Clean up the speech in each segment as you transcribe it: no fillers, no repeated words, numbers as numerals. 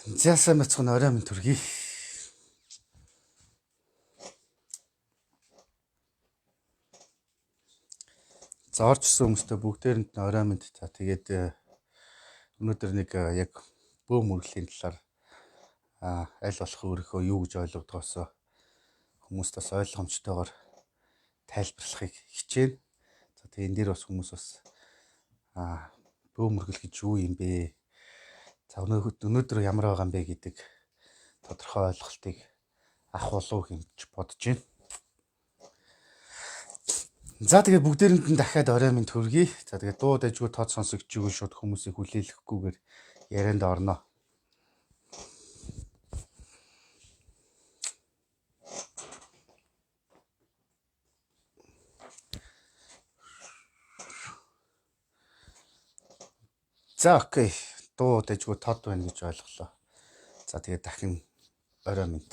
За сайн бацхан орой минь төргий. За орчсон хүмүүстээ бүгдээрэнд нь орой минь. За тэгээд өнөөдөр нэг яг бөө мөргөлийн талаар аль болох өөрийнхөө юу гэж ойлгодгоосоо хүмүүст бас ойлгомжтойгоор тайлбарлахыг хичээнэ. За тэгээд энэ дээр бас хүмүүс бас бөө мөргөл гэж юу юм бэ? За өнөөдөр ямар байгаа юм бэ гэдэг тодорхой ойлголтыг авах болов гэж бодож байна. За тэгээд бүгдээрэнд нь дахиад орой минь төргий. За тэгээд дуу дайжгүй тод сонсогч юу шууд хүмүүсийг хүлээлгэхгүйгээр ярианд орноо. За окей. Дуу дайжгүй тод байна гэж ойлголоо. За тэгээд дахин орой минь.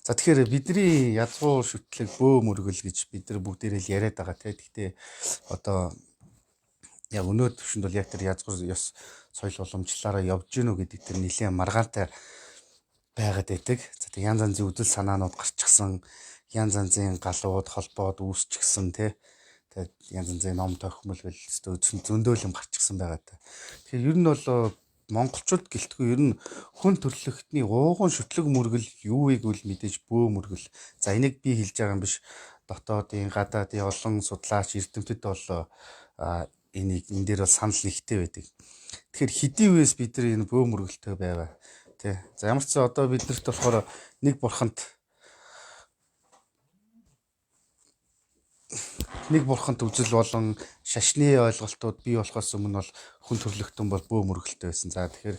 За тэгэхээр бидний язгуур шүтлэг бөө мөргөл гэж бид нар бүгдээрээ л яриад байгаа те. Гэхдээ одоо яг өнөө төвшөнд бол яг тэр язгуур ёс соёл уламжлалаараа явж гинүү гэдэг тэр нэлээд маргаантай байгаад байдаг. За тэг янз янзын үзэл санаанууд гарчихсан, янз янзын галууд холбоод үүсчихсэн те. Тэгээд янз янзын ном тохимол гэл зөндөөл юм гарчихсан байгаа та. Тэгэхээр ер нь бол монголчууд гэлтгүй ер нь хүн төрлөختний уугуун шүтлэг мөргөл юу вэ гэвэл мэдээж бөө мөргөл. За энийг би хэлж байгаа юм биш. Дотоодын гадаадын олон судлаач эрдэмтэд бол энийг энэ дээр бол санал нэгтэй байдаг. Тэгэхээр хэдийн үеэс бид нар энэ бөө мөргөлтэй байваа тий. За ямар ч зүйл одоо биднэрт болохоор нэг бурханд үзэл болон шашны ойлголтууд бий болохоос өмнө бол хүн төрлөختөн бол бөө мөргөлтэй байсан. За тэгэхээр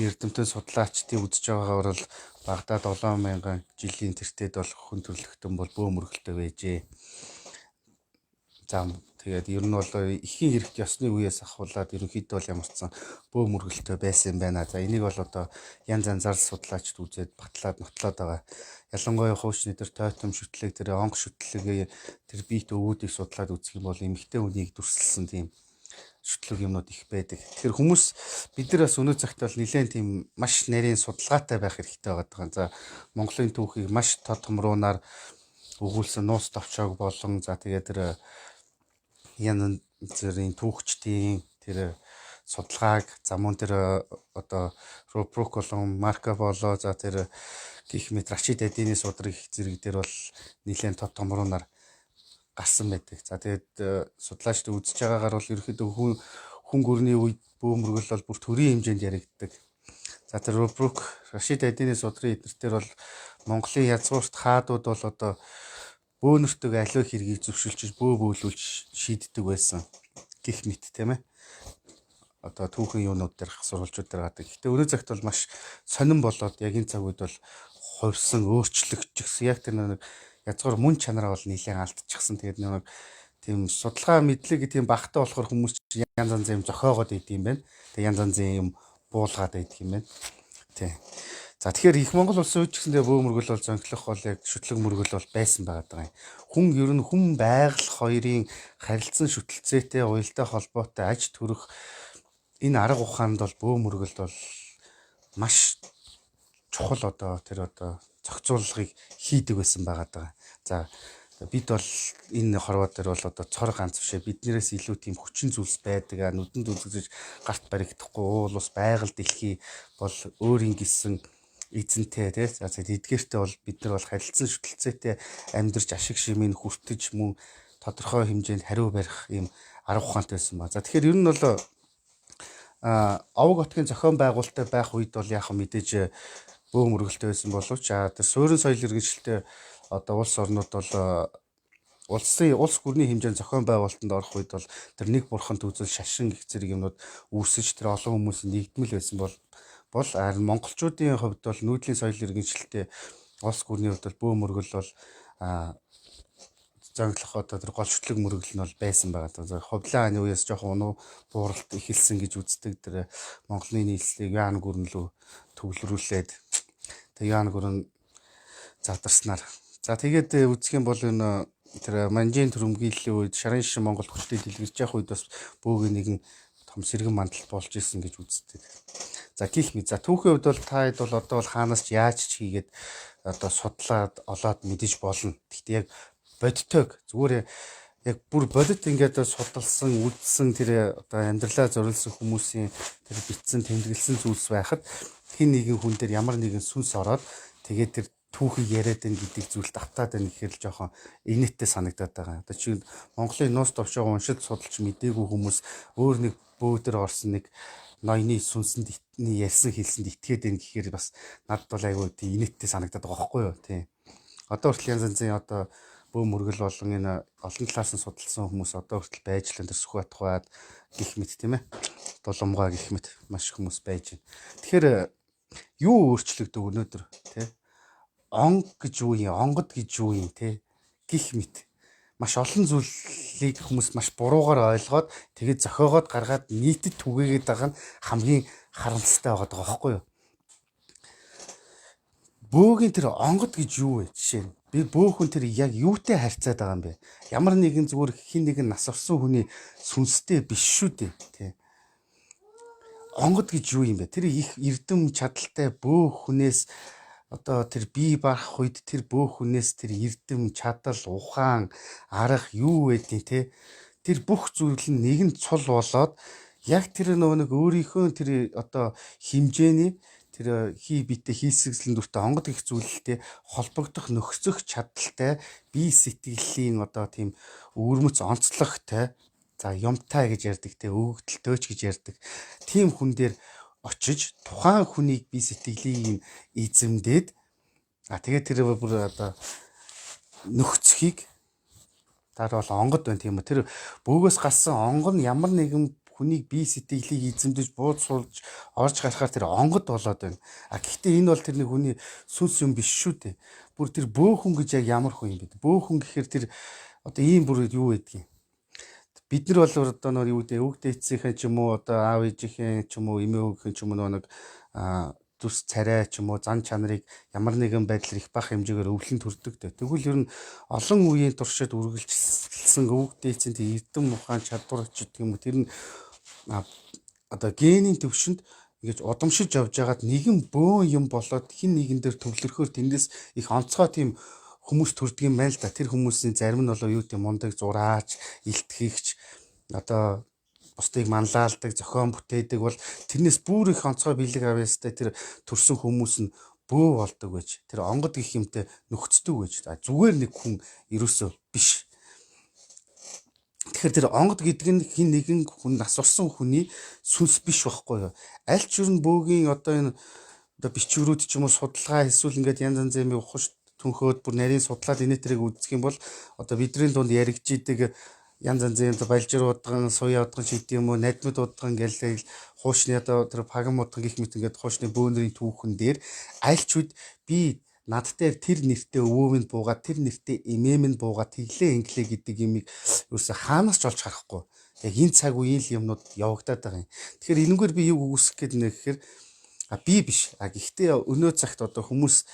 эрдэмтэн судлаачдын үзэж байгаагаар бол Багдад 7000 жилийн тэртет бол хүн төрлөختөн бол бөө мөргөлтэй байжээ. За тэгээд ер нь бол эхийн хэрэгт ёсны үеэс ахуулаад ерөнхийдөө бол ямарчсан бөө мөргөлтэй байсан юм байна. За энийг бол одоо янз янзаар судлаачд үзээд батлаад нотлоод байгаа. Ялангуяа хуучны тэр тойтом шүтлэг, тэр онх шүтлэг, тэр биет өвүүдийг судлаад үзэх юм бол эмэгтэй хүнийг дүрсэлсэн тийм шүтлэг юмнууд их байдаг. Тэгэхээр хүмүүс бид нар бас өнөө цагт бол нэлээд тийм маш нарийн судалгаатай байх хэрэгтэй байгаа. За Монголын түүхийг маш тод томруунаар өгүүлсэн нууц товчоог болон за тэгээд тэр янз бүрийн түүхчдийн тэр судалгааг за мөн тэр одоо Рупрук болон Марко Поло за тэр гэх мэт Рашид Адины судраг зэрэг дээр бол нэлээд тод томруунаар гарсан байдаг. За тэгээд судлаачд үзэж байгаагаар бол ерөөхдөө хүн гүрний үед бөө мөргөл бол бүр төрийн хэмжээнд яригддаг. За тэр Рупрук Рашид Адины судрын эднэртэр бол Монголын язгуурт хаадууд бол одоо бөөнөртөг аливаа хэргийг зөвшөлж бөө бөөлүүлж шийддэг байсан гэх мэт тийм ээ. Одоо түүхэн юунууд дээр сурвалжууд дээр гадаг. Гэтэ өнөө цагт бол маш сонирн болоод яг энэ цаг үед бол хувьсан өөрчлөгдчихсэн. Яг тэр нэг язгуур мөн чанараа бол нэлээд алдчихсан. Тэгээд нэг тийм судалгаа мэдлэг тийм багтаа болохоор хүмүүс янз янзын юм зохиогоод идэв юм байна. Тэгээд янз янзын юм буулгаад идэв юм байна. Тий. За тэгэхээр их Монгол улсын үед ч гэсэндээ бөө мөргөл бол зөнхлөх бол яг шүтлэг мөргөл бол байсан байгаа юм. Хүн ер нь хүн байгаль хоёрын харилцан шүтэлцээтэй уялдаа холбоотой аж төрөх энэ арга ухаанд бол бөө мөргөлд бол маш чухал одоо тэр одоо зохицуулгыг хийдэг байсан байгаа. За бид бол энэ хорвоо дээр бол одоо цор ганц бишээ биднээс илүү тийм хүчин зүйлс байдаг. Нүдэнд үзэгдэж гарт баригдахгүй уул ус байгаль дэлхий бол өөрийн гисэн эзэнтэй тий. За эдгээртээ бол бид нар бол харилцан шүтэлцээтэй амьдарч ашиг шимийн хүртэж мөн тодорхой хэмжээнд хариу барих ийм арга ухаантай байсан ба. За тэгэхээр ер нь бол овог отгийн зохион байгуулалттай байх үед бол яг мэдээж бөө мөргөлтэй байсан боловч тэр суурин соёл иргэншилтэй одоо улс орнууд бол улс гүрний хэмжээнд зохион байгуулалтанд орох үед бол тэр нэг бурханд үзэл шашин гэх зэрэг юмнууд үүсэж тэр олон хүмүүсийн нэгдмэл байсан бол харин монголчуудын хувьд бол нүүдлийн соёл иргэншилтэй улс гүрний хувьд бол бөө мөргөл бол зөнхлөх одоо тэр гол шүтлэг мөргөл нь бол байсан байгаа. За хувлаа хааны үеэс жоохон унуу бууралт эхэлсэн гэж үздэг тэр Монголын нийслэлийг Яан гүрэн лөө төвлөрүүлээд тэр Яан гүрэн задарснаар. За тэгээд үзэх юм бол энэ тэр манжийн төрөмгийллийн үед шарын шишин Монгол хүчтэй дэлгэрч явах үед бас бөөгийн нэгэн том сэргэн мандал болж исэн гэж үздэг. За гих мэд. За түүхийн хувьд бол та хэд бол одоо бол хаанаас ч яаж ч хийгээд одоо судлаад олоод мэдэж болно. Гэхдээ яг бодитойг зүгээр яг бүр бодит ингээд судалсан, үзсэн тэр одоо амьдралаа зориулсан хүмүүсийн тэр битсэн, тэмдэглэсэн зүйлс байхад хин нэгэн хүн дээр ямар нэгэн сүнс ороод тэгээд тэр түүхийг яриад байна гэдэг зүйлд автаад байна гэхээр л жоохон инээдтэй санагдаад байгаа. Одоо чи Монголын нуус товшоо уншиж судалж мдээгүй хүмүүс өөр нэг бөөдөр орсон нэг ноёны сүнсэнд ярьсан хэлсэнд итгээд байна гэхээр бас надад бол айгүй тийм инээдтэй санагдаад байгаа байхгүй юу тий. Одоо хүртэл янз янзын одоо бөө мөргөл болон энэ олон талаас нь судалсан хүмүүс одоо хүртэл байж л энэ Сүхбаатар хаад гих мэт тийм ээ. Дулумгаа гих мэт маш их хүмүүс байж байна. Тэгэхээр юу өөрчлөгдөв өнөөдөр тий? Онг гэж юу юм? Онгод гэж юу юм тий? Гих мэт маш олон зүйлийг хүмүүс маш буруугаар ойлгоод тэгээд зохиогоод гаргаад нийтэд түгээгээд байгаа нь хамгийн харамсалтай байгаа байхгүй юу? Бөөгийн тэр онгод гэж юу вэ? Жишээ нь би бөөхөн тэр яг юутай харьцаад байгаа юм бэ? Ямар нэгэн зүгээр хин нэгэн нас орсон хүний сүнстэй биш шүү дээ тий. Онгод гэж юу юм бэ? Тэр их эрдэм чадaltaй бөөх хүнээс одоо тэр бие барах үед тэр бөөх хүнээс тэр эрдэм чадал ухаан арга юу байдیں те тэр бүх зүйл нь нэгэн цул болоод яг тэр нэг өөрийнхөө тэр одоо хэмжээний тэр хий битэй хийсгэслэн дүртэй онгод гэх зүйлтэй холбогдох нөхцөх чадaltaй бие сэтгэлийн одоо тийм өвөрмөц онцлогтой за юмтай гэж ярьдаг те өвгдөлтөөч гэж ярьдаг тийм хүн дээр очиж тухайн хүнийг бие сэтгэлийг эзэмдээд тэгээд тэр бүр одоо нөхцөхийг таар бол онгод байна тийм үү тэр бөөгөөс гарсан онгон ямар нэгэн хүнийг бие сэтгэлийг эзэмдэж бууд суулж орж гарахаар тэр онгод болоод байна. Гэхдээ энэ бол тэр нэг хүний сүнс юм биш шүү дээ. Бүр тэр бөөхөн гэж яг ямар хүн юм бэ? Бөөхөн гэхээр тэр одоо ийм бүр юу байдгийг. Бид нар бол одоо нэг юу гэдэг өвгд эцсийнхээ ч юм уу одоо аав ээжийнхээ ч юм уу эмээ өвгхийн ч юм уу нэг зүс царай ч юм уу зан чанарыг ямар нэгэн байдлаар их бах хэмжээгээр өвлөн төрдөг дээ. Тэгвэл ер нь олон үеийн туршид үргэлжилсэн өвгд эцсийн эрдэм ухаан чадвар ч гэх юм уу тэр нь одоо генийн төвшөнд ингэж удамшиж явж байгаад нэгэн бөөн юм болоод хин нэгэн дээр төвлөрөхөөр тэндээс их онцгой тийм хүмүүс төрдөг юм байна л да. Тэр хүмүүсийн зарим нь болоо юу гэдэг мундаг зураач, илтгэгч одоо бусдыг манлайлдаг, зохион бүтээдэг бол тэрнээс бүр их онцгой бэлэг авьяастай тэр төрсэн хүмүүс нь бөө болдог байж. Тэр онгод гэх юмтай нөхцдөг байж. Зүгээр нэг хүн ерөөсөө биш. Тэгэхээр тэр онгод гэдэг нь хин нэгэн хүн нас орсон хүний сүнс биш байхгүй юу? Аль ч өрн бөөгийн одоо энэ одоо бичвэрүүд ч юм уу судалгаа эсвэл ингээд янз янзын ухаж түнхөөд бүр нарийн судлаад инээтрийг үзэх юм бол одоо бидний дунд яригч идэг янз янзын балжир удган, суя удган ч гэдэг юм уу, надмид удган гэлээ хуучны одоо тэр пагам удган гэх мэт ингээд хуучны бөөнрийн түүхэн дээр аль ч үед би над дээр тэр нэртэй өвөө минь буугаад тэр нэртэй эмээ минь буугаад тэглээ инглээ гэдэг юмыг ерөөсө хаанаас ч олж харахгүй. Яг энэ цаг үеийн л юмнууд явагдаад байгаа юм. Тэгэхээр энэгээр би юу үгүйсэх гээд нэ гэхээр би биш. Гэхдээ өнөө цагт одоо хүмүүс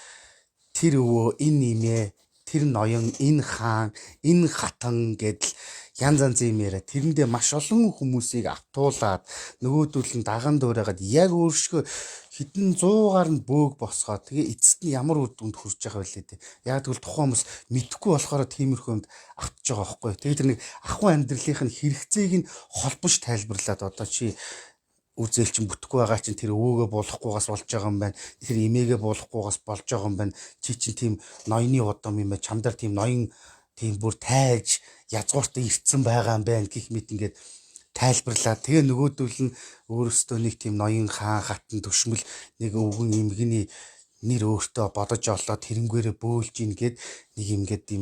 тэр өвөө, энэ эмээ, тэр ноён, энэ хаан, энэ хатан гэдэл янз янзын юм яриа. Тэрэндээ маш олон хүмүүсийг автуулаад нөгөөдөл нь даган дуурайгаад яг өөрсгөө хэдэн 100-аар нь бөөг босгоод тэгээ эцэст нь ямар үр дүнд хүрч байгаа вэ лээ. Яг тэгвэл тухайн хүмүүс мэдхгүй болохоор тиймэрхүү юмд автж байгаа байхгүй. Тэгээ тэр нэг ахуй амьдралынх нь хэрэгцээг нь холбож тайлбарлаад одоо чи үзэл чинь бүтэхгүй байгаа чинь тэр өвөөгөө болохгүйгаас болж байгаа юм байна. Тэр эмээгээ болохгүйгаас болж байгаа юм байна. Чи чинь тийм ноёны удам юм байна. Чамдар тийм ноён тийм бүр тайлж язгууртаа ирцэн байгаа юм байна гэх мэт ингээд тайлбарлаад тэгээ нөгөөдөл нь өөрөөсөө нэг тийм ноён хаан хатан төшмөл нэг өвгөн эмгэний нэр өөртөө бодож олоод тэрнгээрээ бөөлж ийн гэд нэг юм ингээд тийм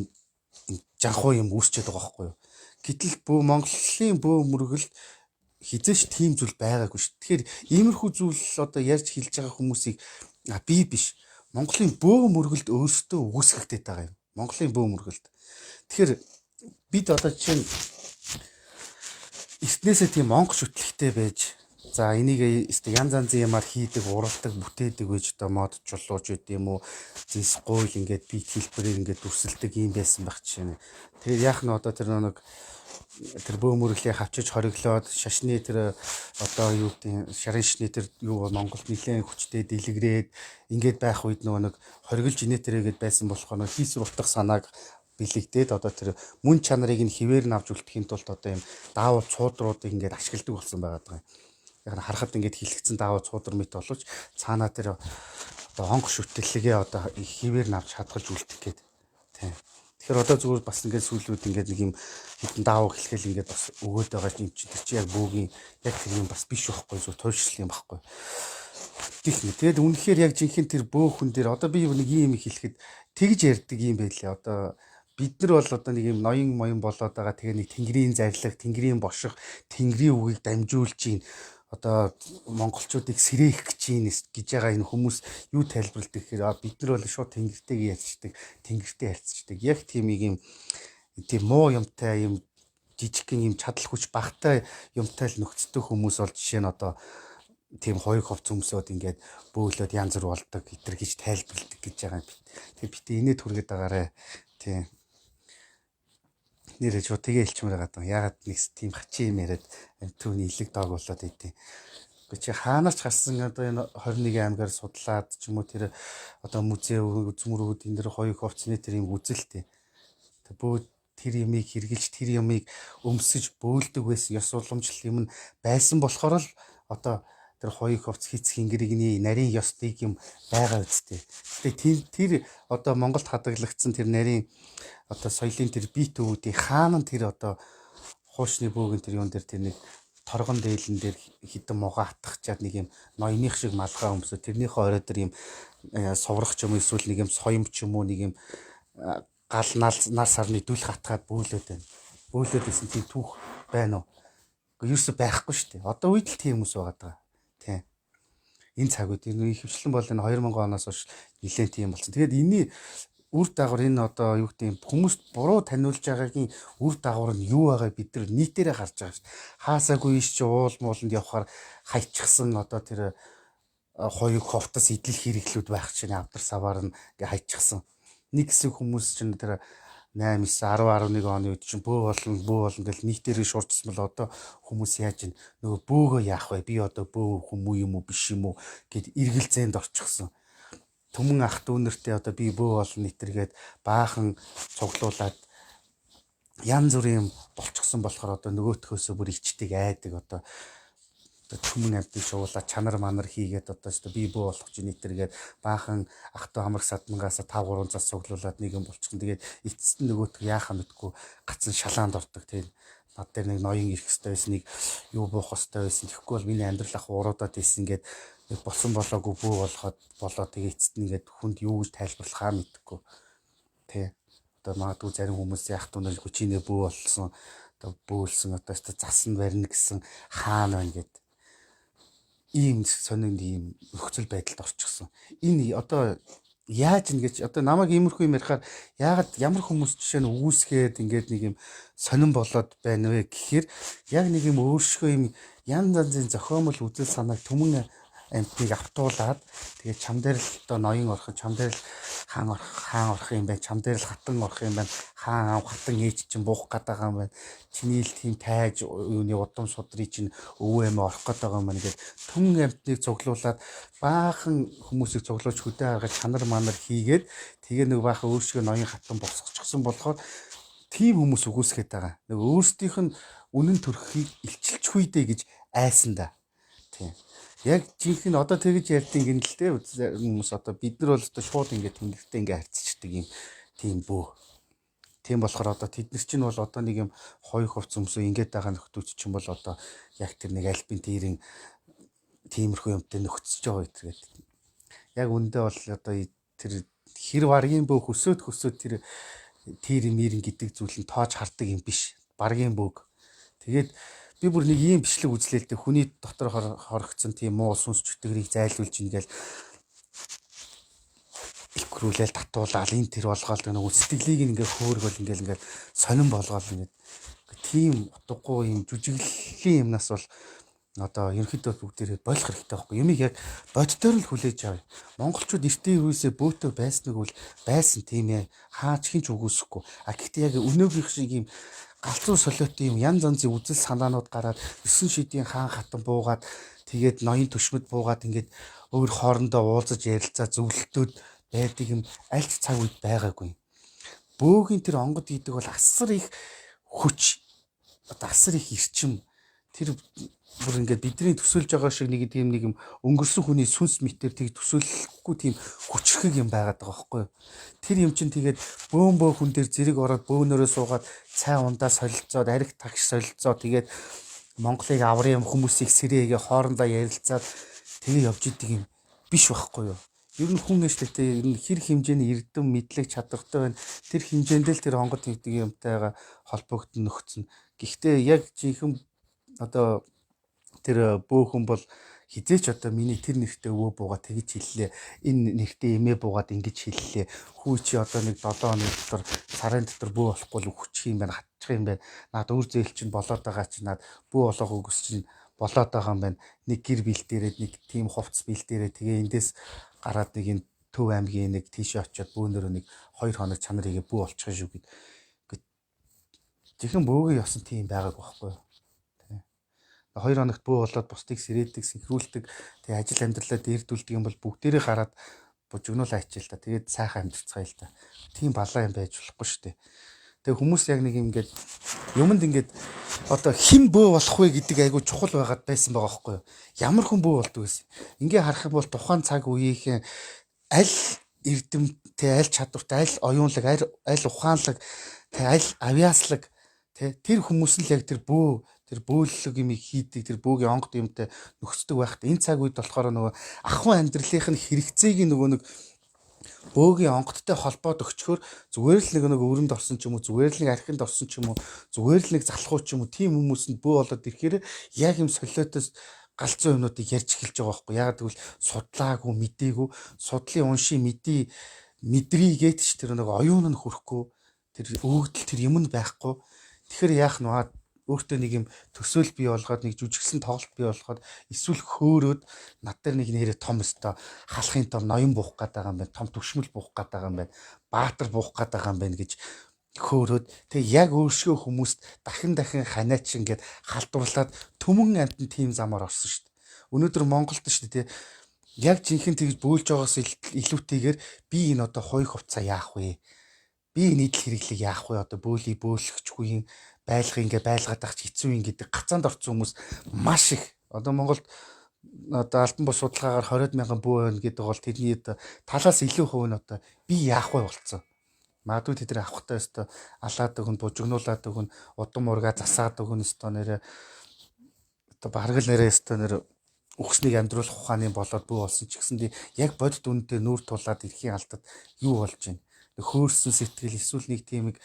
жанхуу юм үүсчээд байгаа байхгүй юу. Гэтэл Монголын бөө мөргөлд хизээш тийм зүйл байгаагүй шүү. Тэгэхээр иймэрхүү зүйл одоо ярьж хэлж байгаа хүмүүсийг би биш. Монголын бөө мөргөлд өөрсдөө үгүйсгэгдээд байгаа юм. Монголын бөө мөргөлд. Тэгэхээр бид одоо чинь эртнээсээ тийм онгоч хөтлөгтэй байж За энийг янз янзын юмар хийдэг, уралдаг, бүтээдэг гэж одоо мод чулууч гэдэг юм уу. Зис гуйл ингээд бит хэлбэрээр ингээд дүрсэлдэг юм байсан байх жишээ. Тэгээд яах нь одоо тэр бөөмөрлөлийн хавчиж хориглоод шашны тэр одоо юу гэдэг шарын шишний тэр юу Монголд нэлээд хүчтэй дэлгэрээд ингээд байх үед нэг хориглож инээтэрэгэд байсан болохоор хийсвэр утгах санааг бэлэгдээд одоо тэр мөн чанарыг нь хിവэр навж үлдэхийн тулд одоо юм даавал цуудруудыг ингээд ашигладаг болсон байгаа. Яг харахад ингээд хилэгцэн даавал цуудр мэт боловч цаанаа тэр одоо онх шүтэллэгээ одоо хിവэр навж хадгалж үлдэх гээд тийм. Тэгэхээр одоо зүгээр бас ингээд сүүлүүд ингээд нэг юм хитэн даав хэлхэл ингээд бас өгөөд байгаа юм чи тэр чи яг бөөгийн яг тэр юм бас биш байхгүй зүгээр туйлшрал юм байхгүй. Тэгээд үнэхээр яг жинхэнэ тэр бөөхөн дээр одоо би нэг юм хэлэхэд тэгж ярьдаг юм байлээ. Одоо бид нар бол одоо нэг юм ноён моён болоод байгаа тэгээ нэг тэнгэрийн зарлаг, тэнгэрийн боших, тэнгэрийн үгийг дамжуулж гин одоо монголчуудыг сэрээх гэж байгаа энэ хүмүүс юу тайлбарладаг гэхээр бид нар бол шууд тэнгэртэйгээ ярьцдаг, тэнгэртэй харьцдаг. Яг тийм юм муу юмтай юм жижигхэн юм чадал хүч багтай юмтай л нөхцдөг хүмүүс бол жишээ нь одоо тийм хоёр ховц өмсөд ингээд бөөлөд янз бүр болдог гэтэр гэж тайлбарладаг гэж байгаа юм. Тэгээ бит инээ түргээд байгаарэ. Тийм. Нэрээ шууд тэгээ хэлчмээр байгаа даа. Ягаад нэг тийм хачин юм яриад түүний илэг дог болоод идэв. Гэхдээ чи хаанаас ч гарсан одоо энэ 21 аймгаар судлаад ч юм уу тэр одоо музей үзмөрүүд энэ дэр хоёр ховцны тэр юм үзэлтэй. Тэг бөө тэр ямыг хэрглэж тэр ямыг өмсөж бөөлдөг байсан ёс уламжлал юм байсан болохоор л одоо тэр хоёр ховц хийц хингэрэгний нарийн ёстыг юм байгаа үстэй. Тэгээ тэр одоо Монголд хадгалагдсан тэр нарийн одоо соёлын тэр бие төвүүдийн хаана тэр одоо хуучны бөөгийн тэр юун дээр тэр нэг торгон дээлэн дээр хитэн мугаа атгахчаад нэг юм ноёных шиг малгай өмсөв тэрнийхээ орой дээр юм соврох ч юм эсвэл нэг юм соём ч юм уу нэг юм гал нар сарны дүл хатгаад бөөлөд байна. Бөөлөд исэн тийм түүх байна уу? Гэхдээ ерөөсөй байхгүй шүү дээ. Одоо үед л тийм хүмүүс байгаа даа. Тийм. Энэ цагууд энэ ихэвчлэн бол энэ 2000 оноос хойш нэлээд тийм болсон. Тэгээд энэний үр дагавар энэ одоо юу гэдэг хүмүүст буруу таниулж байгаагийн үр дагавар нь юу байгаа бид нар нийтээрээ харж байгаа шүү. Хаасаагүй иш чи уул мууланд явхаар хайчихсан одоо тэр хоёуг ховтос идэл хэрэглүүд байх чинь авдар саваар нь ингээ хайчихсан. Нэг хэсэг хүмүүс чинь тэр 8 9 10 11 оны үед чинь бөө болно гэл нийтээрээ шуурчсан бол одоо хүмүүс яаж ин нөгөө бөөгөө яах вэ? Би одоо бөө хүмүүс юм уу биш юм уу гэд эргэлзээнд орчихсон. Түмэн ах дүүнэртэй одоо би бөө болно нэтэргээд баахан цуглуулад янз бүрийн юм болчихсон болохоор одоо нөгөөтхөөсөө бүр ичдэг айдаг одоо түмэн амтыг шуулаад чанар манар хийгээд одоо ч би бөө болох чинь нэтэргээд баахан ах トゥ хамрах садмангаас 5 3 зас цуглуулад нэг юм болчихсон. Тэгээд эцэст нь нөгөөтг яахаа мэдгүй гацсан шалаанд ордог тийм. Над дээр нэг ноён ирэх хэвээр байсан нэг юу буух хэвээр байсан. Тэгэхгүй бол миний амьдрал ах уруудаад ийсэн гээд нэг болсон болоогүй бөө болоод тэгээд эцэст нь ингээд хүнд юу гэж тайлбарлахаа мэдгүй. Тэ. Одоо магадгүй зарим хүмүүс яах тунаж хүчинээ бөө болсон. Одоо бөөлсөн одоо засан барина гэсэн хаана байна гэдэг. Ийм сонин ийм нөхцөл байдалд орчихсон. Энэ одоо яаж ингэж одоо намайг иймэрхүү юм ярихаар яагаад ямар хүмүүс жишээ нь үүсгээд ингээд нэг юм сонин болоод байна вэ гэхээр яг нэг юм өөрсгөө юм янз янзын зохиомл үзэл санааг түмэн амтныг автуулаад тэгээд чам дээр л одоо ноён орох чам дээр л хаан орох юм байна чам дээр л хатан орох юм байна хаан хатан ээж чинь буух гээд байгаа юм байна чиний л тийм тайж юуны удам судрыг чинь өвөө эмээ орох гээд байгаа юм байна гэдэг түмэн амтныг цуглуулад баахан хүмүүсийг цуглуулж хөдөө харгаж чанар манар хийгээд тэгээ нэг баахан өөрсгөө ноён хатан босчихсон болохоор тийм хүмүүс үгүйсгээд байгаа нэг өөрсдийнх нь үнэн төрхийг илчилчих үедээ гэж айсан да тийм. Яг жинхэнэ одоо тэгж ярьдیں۔ Гэнэлтэй хүмүүс одоо бид нар бол одоо шууд ингээд тэнгэртэй ингээд харьцчихдаг юм тийм бөө. Тийм болохоор одоо тэд нар чинь бол одоо нэг юм хоёр хувц өмсөө ингээд байгаа нөхдүүд чинь бол одоо яг тэр нэг альбин тэрийн тиймэрхүү юмтай нөхцөж байгаа гэдэг. Яг үндэ бол одоо тэр хэр баргийн бөө хөсөөд тэр мэрэн гэдэг зүйл нь тоож хардаг юм биш. Баргийн бөөг. Тэгээд би бүр нэг ийм бичлэг үзлээлтэй хүний дотор хоригдсон тийм муу сүнс чөтгөрийг зайлуулж ингээл ихрүүлэл татуулаад энэ тэр болгоол нэг сэтгэлийг ингээ хөөргөл ингээл сонирн болгоол ингээд тийм утгагүй юм жүжиглэлийн юмнаас бол одоо ерөнхийдөө бүгдээрээ болох хэрэгтэй байхгүй. Юмыг яг боддоор л хүлээж авъя. Монголчууд эртний үеэсээ бөөтөө байсныг бол байсан тийм ээ. Хаач хинч үгүйсэхгүй. Гэхдээ яг өнөөгийнх шиг юм галзуу солиотой юм янз янзын үзэл санаанууд гараад 9 шидийн хаан хатан буугаад тэгээд ноён төшмөд буугаад ингээд өөр хоорондоо уулзаж ярилцаа зөвлөлтөд байдаг юм аль ч цаг үед байгаагүй. Бөөгийн тэр онгод гэдэг бол асар их хүч, одоо асар их эрчим тэр бүр ингээд бидний төсөөлж байгаа шиг нэг юм өнгөрсөн хүний сүнс мэтэр тийг төсөөлөхгүй тийм хүчрхэг юм байгаад байгаа байхгүй юу. Тэр юм чинь тэгээд бөө хүн дээр зэрэг ороод бөөнөрөө суугаад цай ундаа солилцоод ариг тагш солилцоо тэгээд Монголыг аврын хүмүүсийг сэрээгээ хоорондоо ярилцаад тэгээ явж идэг юм биш байхгүй юу. Ер нь хүн эшлэтэй ер нь хэр хэмжээний эрдэм мэдлэг чадвартай байна. Тэр хэмжээнд л тэр онгод гэдэг юмтайгаа холбогдсон нөхцөн. Гэхдээ яг жинхэнэ одоо тэр бөөхөн бол хизээч одоо миний тэр нэртэй өвөө буугаа тэгж хэллээ. Энэ нэртэй эмээ буугаад ингэж хэллээ. Хүү чи одоо нэг 7 хоног дотор сарын дотор бөө болохгүй л хүчх юм байна, хатчих юм байна. Наад өөр зээл чинь болоод байгаа чи наад бөө болохгүй гэс чинь болоод байгаа юм байна. Нэг гэр бэлдээрээд нэг тийм хувцс бэлдээрээ тэгээ эндээс гараад нэг энэ Төв аймгийн нэг тийшээ очиод бөөнөрөө нэг 2 хоног чанар игээ бөө болчих шүү гэд. Жихэн бөөгийн ёсон тийм байгааг байхгүй юу. 2 хоногт бөө болоод бусдыг сэрээдэг, сэнхрүүлдэг, тэгээ ажил амьдралаа дээрдүүлдэг юм бол бүгдээрээ гараад бужигнуулаа ичээл та. Тэгээд сайхан амьдрцгаая л та. Тийм балаа юм байж болохгүй шүү дээ. Тэгээ хүмүүс яг нэг ингээд юмд ингээд одоо хэн бөө болох вэ гэдэг айгу чухал байгаад байсан байгаа байхгүй юу. Ямар хүн бөө болдог гэсэн. Ингээ харах юм бол тухайн цаг үеийнхэн аль эрдэмтэй, аль чадвартай, аль оюунлаг, аль ухаанлаг, аль авьяаслаг тэр хүмүүс нь л яг тэр бөөлөг юм хийдэг, тэр бөөгийн онгод юмтай нөхцдөг байхад энэ цаг үед болохоор нөгөө ахуйн амьдралынх нь хэрэгцээг нөгөө нэг бөөгийн онгодтой холбоод өгчхөөр зүгээр л нэг өрөнд орсон ч юм уу, зүгээр л нэг архинд орсон ч юм уу, зүгээр л нэг залхуу ч юм уу, тийм хүмүүсэнд бөө болоод ирэхээр яг юм солиотоос галзуу юмнуудыг ярьж эхэлж байгаа байхгүй. Яг тэгвэл судлаагүй, мэдээгүй, судлын уншийн мэдрийгээд ч тэр нэг оюун нь хүрэхгүй, тэр өгдөл тэр юм нь байхгүй. Тэгэхээр яах нь өөртөө нэг юм төсөөл бий болгоод нэг жүжигсэн тоглолт бий болгоод эсвэл хөөрөөд над дээр нэг нэрээ том өстой халахын тор ноён буух гээд байгаа юм байна. Том төвшмөл буух гээд байгаа юм байна. Баатар буух гээд байгаа юм байна гэж хөөрөөд тэг яг өөршгөө хүмүүст дахин ханаач ингээд халдварлаад төмөн амтны тим замаар орсон шүү дээ. Өнөөдөр Монголд шүү дээ яг жинхэнэ тэгж бөөлж байгаас илүүтэйгээр би энэ одоо хойх хувцаа яах вэ? Би нийтлэл хэрэглэг яах вэ? Одоо бөөлийг бөөлгөчгүй байлгах ингээ байлгаад ах хэцүү юм гэдэг гацаанд орсон хүмүүс маш их. Одоо Монголд одоо альбан бус судалгаагаар 20 мянган бөө байна гэдэг бол тэрний талаас илүү хувь нь одоо би яах вэ болцсон. Магадгүй тэд нар авахтай өстой алаад өгөн, бужигнуулаад өгөн, удам ургаа засаад өгөн өстой нэрээ одоо баргал нэрээ өстой нэр үхснийг амьдруулах ухааны болоод бөө болсон ч гэсэн яг бодит үнэтэй нүүр тулаад ирэхийн алдад юу болж байна? Хөөрсөн сэтгэл эсвэл нэг тийм нэг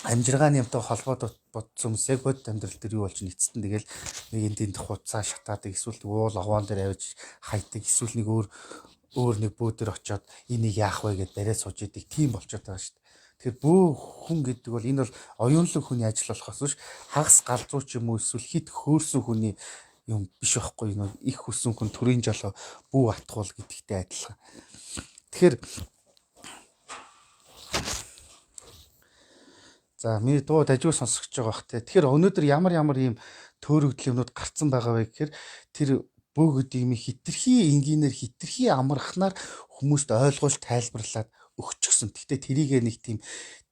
амжиргааны юмтай холбоод бодсон хүмүүс яг бодит амьдрал дээр юу болж эцэст нь тэгэл нэг энд хуцаа шатаадаг эсвэл уул овоон дээр авиж хайдаг эсвэл нэг өөр нэг бөөдөр очиод энийг яах вэ гэд бариад сууж идэг тийм болчиход байгаа шүү дээ. Тэгэхээр бөө хүн гэдэг бол энэ бол оюунлаг хүний ажил болохоос биш хагас галзуу ч юм уу эсвэл хит хөөрсөн хүний юм биш байхгүй нөө их хүссэн хүн төрийн жолоо бүү атгуул гэдэгтэй адилхан. Тэгэхээр за миний дуу дажгүй сонсогч байгаа бах те. Тэгэхээр өнөөдөр ямар ийм төөрөгдөл юмнууд гарцсан байгаа вэ гэхээр тэр бөө гэдэг юм хитрхи энгийнээр хитрхи амархнаар хүмүүст ойлгуулж тайлбарлаад өгчихсөн. Гэхдээ тэрийг нэг тийм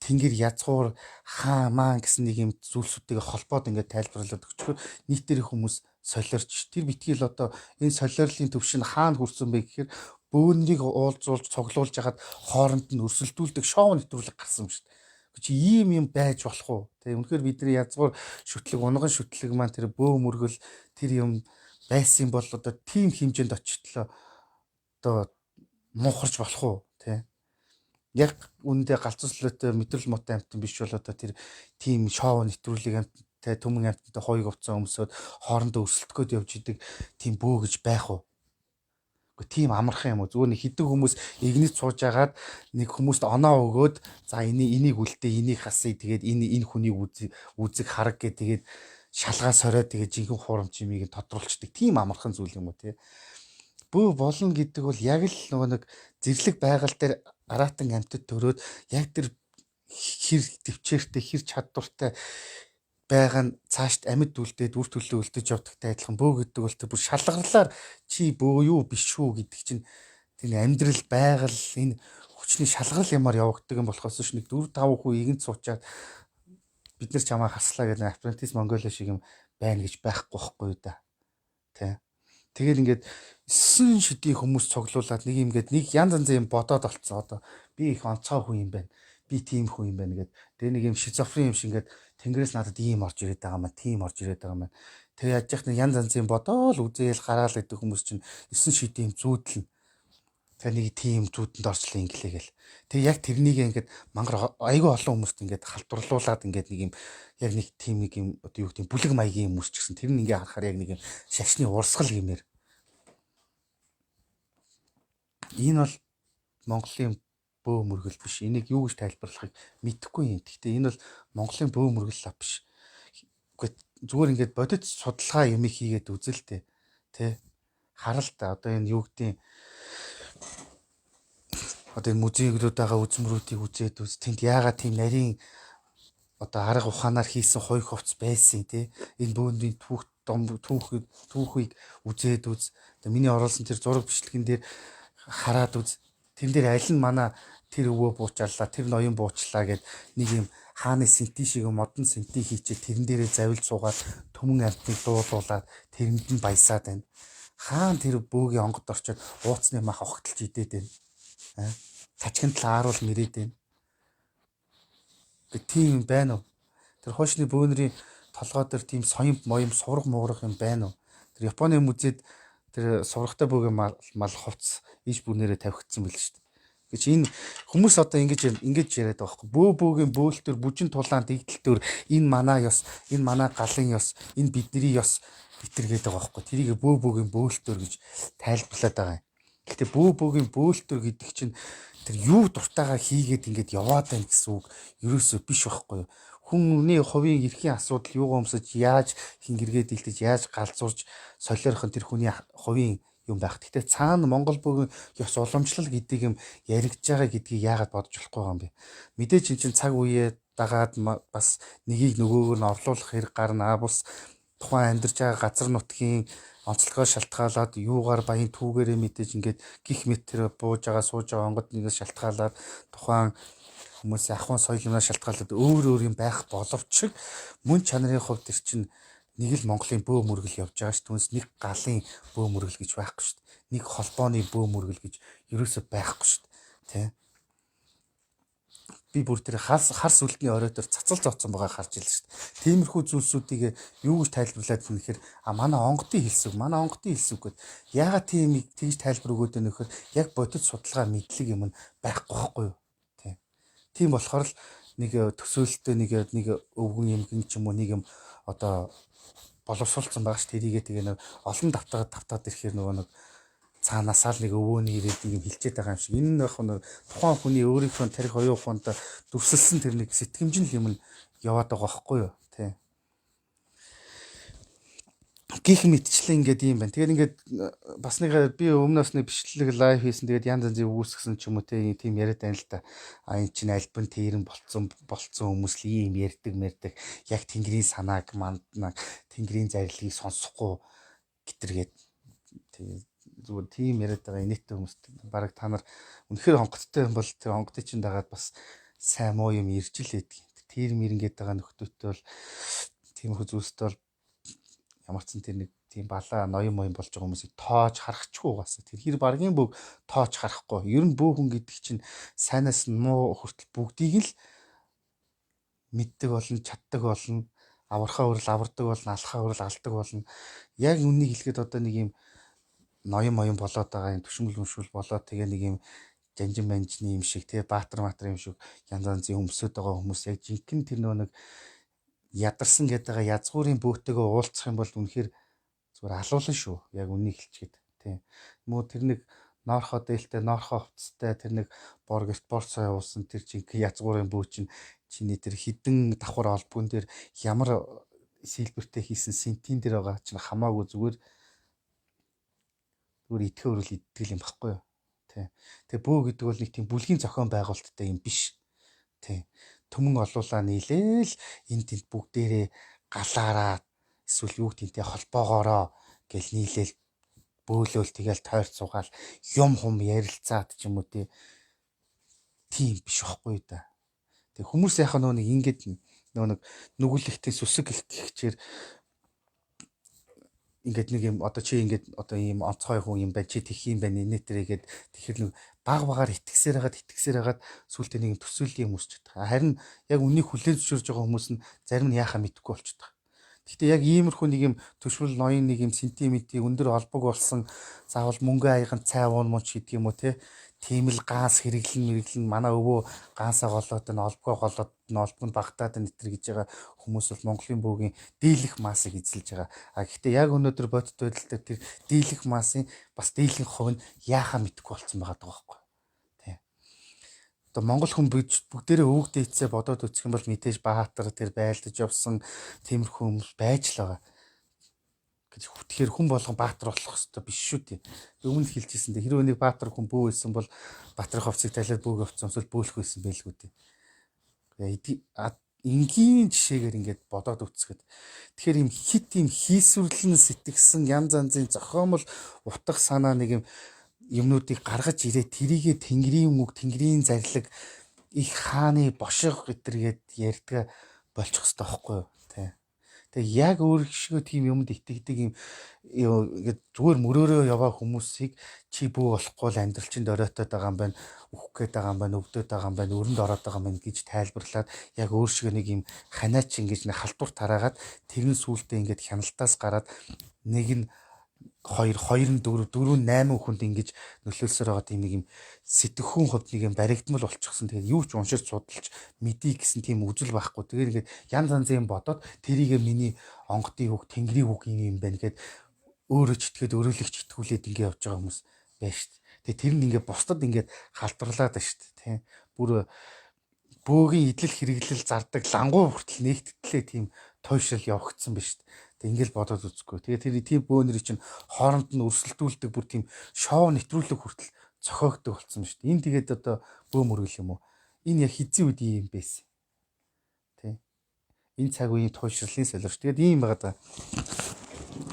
тэнгэр язгуур хаа маань гэсэн нэг юм зүйлсүүдийг холбоод ингээд тайлбарлаад өгчихөөр нийтээр хүмүүс солиорч тэр битгийл одоо энэ солиорлын төвшин хаана хүрсэн бэ гэхээр бөөнрийг уулзуулж цуглуулж хагаад хооронд нь өрсөлдүүлдэг шоу нэвтрүүлэг гарсан юм шүү дээ. Чи ийм юм байж болох уу? Тэгээ үнэхээр бидний язгуур шүтлэг, унган шүтлэг маань тэр бөө мөргөл тэр юм байсан бол одоо тийм хэмжээнд очитлоо одоо муухарч болох уу? Тэ. Яг үүндээ галзууслаатай мэдрэл мотой амтан биш бол одоо тэр тийм шоу нэвтрүүлэг амттай төмөн амттай хойг уцаа өмсөд хоорондоо өрсөлдөхөд явж идэг тийм бөө гэж байх уу? Тийм амархан юм уу? Зүгээр нэг хідэн хүмүүс игнэт сууж агаад нэг хүмүүст оноо өгөөд за энийг үлдээ, энийг хасъя, тэгээд энэ хүнийг үзэг хараг гэ тэгээд шалгаа сориод тэгээ жинхэнэ хуурамч юмыг тодруулчдаг тийм амархан зүйл юм уу тий. Бөө болно гэдэг бол яг л нөгөө нэг зэрлэг байгаль дээр аратан амьтад төрөөд яг тэр хэр төвчээртэй хэр чадвартай байгаа нь цаашд амьд үлдээд үр төлөө үлдэж явдагтай адилхан бөө гэдэг бол тэр бүр шалгарлаар чи бөө юу биш үү гэдэг чинь тэр амьдрал байгаль энэ хүчний шалгарал юмар явагддаг юм болохоос ш нэг 4-5% игэнт суучаад бид нар чамаа хаслаа гэдэг апрентис Монголиа шиг юм байна гэж байхгүй байхгүй юу да. Тэ. Тэгээд ингээд 9 шидийн хүмүүс цуглуулад нэг юм гээд нэг янз янзын юм бодоод олцсон. Одоо би их онцгой хүн юм байна. Би тийм хүн юм байна гэд. Тэгээ нэг юм шизофрен юм шиг ингээд тэнгэрээс надад ийм орж ирээд байгаа маа, тийм орж ирээд байгаа маа. Тэгээ яаж яах нэг янз янзын бодоол үзээл гараал гэдэг хүмүүс чинь 9 шидийн зүүдлэн. Тэгээ нэг тийм зүүдэнд орчлоо инглээгээл. Тэгээ яг тэрнийг ингээд мангар айгүй олон хүмүүст ингээд халдварлуулад ингээд нэг юм яг нэг тийм нэг юм одоо юу гэдэг бүлэг маягийн юм үсчихсэн. Тэр нь ингээд харахаар яг нэг юм шашны урсгал гэмээр. Энэ бол Монголын бөө мөргөл биш. Энийг юу гэж тайлбарлахыг мэдэхгүй юм. Гэхдээ энэ бол Монголын бөө мөргөл лав биш. Гэхдээ зүгээр ингээд бодит судалгаа юм хийгээд үзэлтэй. Тэ харал та одоо энэ юу гэдэг одоо энэ музейгүүд байгаа үзмрүүдийг үзээд үз тэнд яагаад тийм нарийн одоо арга ухаанаар хийсэн хой хувц байсан тий энэ бөөндийн түүхийг үзээд үз. Одоо миний оруулсан тэр зураг бичлэгэн дээр хараад үз. Тэн дээр аль нь манай тэр өвөө буучааллаа тэр ноён буучлаа гэд нэг юм хааны сэнти шиг модон сэнти хийчээ тэрэн дээрээ завилж суугаад төмөн амтныг дуулуулаад тэрэнд нь баясаад байна. Хаан тэр бөөгийн онгод орчоод ууцны мах огтолж идээд байна. Тачгинд л ааруул мэрээд байна. Тийм байна уу? Тэр хойшны бөөнрийн толгой дээр тийм соём моём сурах муурах юм байна уу? Тэр Японы музейд тэр сурахтай бөөгийн мал хувцс иш бүрнээрээ тавигдсан байл шүү дээ. Гэж энэ хүмүүс одоо ингэж яриад байгаа байхгүй. Бөөгийн бөөлтөр бүжин тулаан дэгдэлтөр энэ манай ёс, энэ манай галын ёс, энэ бидний ёс гэтэргээд байгаа байхгүй. Тэрийг бөөгийн бөөлтөр гэж тайлбарлаад байгаа юм. Гэхдээ бөөгийн бөөлтөр гэдэг чинь тэр юу дуртайгаа хийгээд ингэж яваад байна гэсэн үг ерөөсөө биш байхгүй юу. Хүний хувийн эрхийн асуудал юугаа өмсөж яаж хингэргээд илтэж яаж галзуурж солиорхон тэр хүний хувийн юм байх. Гэхдээ цаана Монгол бөөгийн ёс уламжлал гэдэг юм яригдж байгаа гэдгийг яагаад бодож болохгүй юм бэ? Мэдээж эн чинь цаг үеэ дагаад бас нэгийг нөгөөгөр нь орлуулах хэрэг гарна. Бус тухайн амьдарч байгаа газар нутгийн онцлогоо шалтгаалаад юугаар баян түүгээрээ мэдээж ингээд гих метр бууж байгаа сууж байгаа онгод нэгээс шалтгаалаад тухайн хүмүүсийн ахуйн соёл юмнаас шалтгаалаад өөр юм байх боловч мөн чанарын хувьд тэр чинь нэг л Монголын бөө мөргөл явж байгаа ш. Түүнээс нэг галын бөө мөргөл гэж байхгүй ш. Нэг холбооны бөө мөргөл гэж ерөөсөө байхгүй ш. Тэ. Би бүр тэр хар сүлтний оройтор цацал зооцсон байгаа харж илээ ш. Тиймэрхүү зүйлсүүдийг юу гэж тайлбарлаад гэхээр манай онгодын хэлсэг гэд яагаад тийм тэгж тайлбар өгөөд байна нөхөр яг бодит судалгаа мэдлэг юм байхгүй байхгүй юу. Тэ. Тийм болохоор л нэг төсөөлөлтөө нэг өвгөн эмгэн ч юм уу нэг юм одоо боловсруулсан байгаа ш. Тэрийгээ тэгээ нэг олон давтаад ирэхээр нөгөө нэг цаанаасаа л нэг өвөөний ирээд нэг юм хилчээд байгаа юм шиг. Энэ яг нэг тухайн хүний өөрийнхөө тарих оюун ухаанд дүрсэлсэн тэр нэг сэтгэмжин юм яваад байгаа байхгүй юу. Тэ. Гих мэтчлэн ингээд юм байна. Тэгээд ингээд бас нэг би өмнөөс нэг бичлэг лайв хийсэн. Тэгээд янз янзын үүсгэсэн ч юм уу тийм яриад байна л да. А эн чинь альбан тэрэн болцсон хүмүүс л ийм ярьдаг. Яг тэнгэрийн санааг манднаг тэнгэрийн зарилыг сонсохгүй гитэргээд зүгээр тийм яриад байгаа инээдтэй хүмүүст бараг та нар үнэхээр хонгоцтой юм бол тэр хонгодын чинь дагаад бас сайн муу юм ирж л байдаг. Тэр мэрэнгээд байгаа нөхдөөтэй бол тиймэрхүү зүйлстэй бол ямар ч тэр нэг тийм балаа ноён моён болж байгаа хүмүүсийг тоож харахчгүй угаасаа тэр хэр баргийн бүг тоож харахгүй. Ер нь бөөхөн гэдэг чинь сайнаас нь муу хүртэл бүгдийг л мэддэг болно, чаддаг болно, аврахаа хүрэл авардаг болно, алхахаа хүрэл алдаг болно. Яг үннийг хэлэхэд одоо нэг юм ноён моён болоод байгаа юм төшмөл болоод тэгээ нэг юм жанжин манжны юм шиг тэгээ баатар юм шиг янз янзын өмсөд байгаа хүмүүс яг жинхэнэ тэр нэг ядарсан гэдэг байгаа язгуурын бөөтэйгээ уулзах юм бол үнэхээр зүгээр алуулна шүү. Яг үннийг хэлчихэд тийм. Мөн тэр нэг ноорхоо дээлтэй, ноорхоо хувцастай тэр нэг боргерт борцоо явуулсан тэр жинхэнэ язгуурын бөө чинь чиний тэр хідэн давхар албан дээр ямар сильбертэй хийсэн сентин дээр байгаа чинь хамаагүй зүгээр идэхээ өрөл иддэг юм баггүй юу. Тий. Тэгээ бөө гэдэг бол нэг тийм бүлгийн зохион байгуулалттай юм биш. Тий. Төмөн олуулаа нийлээл энд тэнд бүгдээрээ галаараа эсвэл юу гэнтэй холбоогоороо гэл нийлээл бөөлөөл тэгэл тойрч суугаал юм хум ярилцаад ч юм уу тийм биш байхгүй да. Тэг хүмүүс яхаа нэг ингээд нэг нүгэлэгтэй сүсэг гихчээр ингээд нэг юм одоо чи ингээд одоо ийм онцгой хүн юм байна чи тэх юм байна инээтрээгээд тэгэхээр нэг баг итгэсээр хагаад сүултээ нэг төсөөллийн хүмүүс ч гэдэг. Харин яг үнийг хүлээн зөвшөөрж байгаа хүмүүс нь зарим нь яхаа мэдэхгүй болчихдог. Гэхдээ яг иймэрхүү нэг юм төшрөл ноён нэг юм сентиметрийн өндөр олбог болсон заавал мөнгө аяган цай уун мууч гэдэг юм уу тийм л ганс хэрэглэн манай өвөө гансаа голоод энэ олбгоо голоод энэ олбонд багтаад нэтэр гэж байгаа хүмүүс бол Монголын бөөгийн дийлэх массыг эзэлж байгаа. Гэхдээ яг өнөөдөр бодит байдалтай тэр дийлэх массын бас дийлэн хувь нь яахаа мэдэхгүй болсон байгаа байхгүй. Монгол хүн бүгдээрээ өвөг дээдсээ бодоод үзэх юм бол мэдээж Баатар тэр байлдаж явсан тиймэрхүү хүмүүс байж л байгаа. Тэгэхээр хүн болгон Баатар болох хэрэгтэй биш шүү дээ. Өмнө нь хэлчихсэн дээ. Хэрвээ нэг Баатар хүн бөө байсан бол Баатарын ховцыг талиад бөөг авцсан эсвэл бөөлөх байсан байлгүй дээ. Энгийн жишээгээр ингээд бодоод үзэхэд тэгэхээр юм хит юм хийсвэрлэн сэтгсэн янз янзын зохиомл утга санаа нэг юм юмнуудыг гаргаж ирээ тэрийгэ тэнгэрийн үг тэнгэрийн зарлиг их хааны бошиг гэтэргээд ярьдаг болчих хэвээр байхгүй юу тий. Тэгээ яг өөр шиг тийм юмд итгэдэг юм ингээд зүгээр мөрөөрөө яваа хүмүүсийг чи бүү болохгүй л амьдрал чинь дөрөөтөд байгаа юм байна үхэх гээд байгаа юм байна өвдөд байгаа юм байна өрөнд ороод байгаа юм байна гэж тайлбарлаад яг өөр шиг нэг юм ханаач ингэж нэг халдвар тараагаад тэрэн сүултээ ингээд хяналтаас гараад нэг нь 2 4 8 хүнд ингэж нөлөөлсөөр байгаа тийм нэг юм сэтгэхүүн хувьд нэг юм баригдмал болчихсон. Тэгээд юу ч уншиж судалж мэдий гэсэн тийм үзэл байхгүй. Тэгээд ингээд янз янзын бодоод тэрийг миний онгодын үг, тэнгэрийн үг юм байна гэд өөрөө ч итгээд өрөөлөгч итгүүлээд ингэ явж байгаа хүмүүс байна шүү дээ. Тэгээд тэр нь ингээд бусдад ингээд халдварлаад байна шүү дээ. Тийм. Бүр бөөгийн идэл хэрэглэл зардаг лангуу хүртэл нэгтгэлээ тийм тойшрол явагдсан байна шүү дээ. Тэг ингээл бодоод үзэхгүй. Тэгээ тэр тийм бөөнөрийг чинь хооронд нь өрсөлдүүлдэг бүр тийм шоу нэвтрүүлэг хүртэл зохиогддог болсон шүү дээ. Энэ тэгээд одоо бөө мөргөл юм уу? Энэ яг хизээ үед юм байсан. Тэ. Энэ цаг үеийн туйшрлын солирч. Тэгээд ийм байгаа да.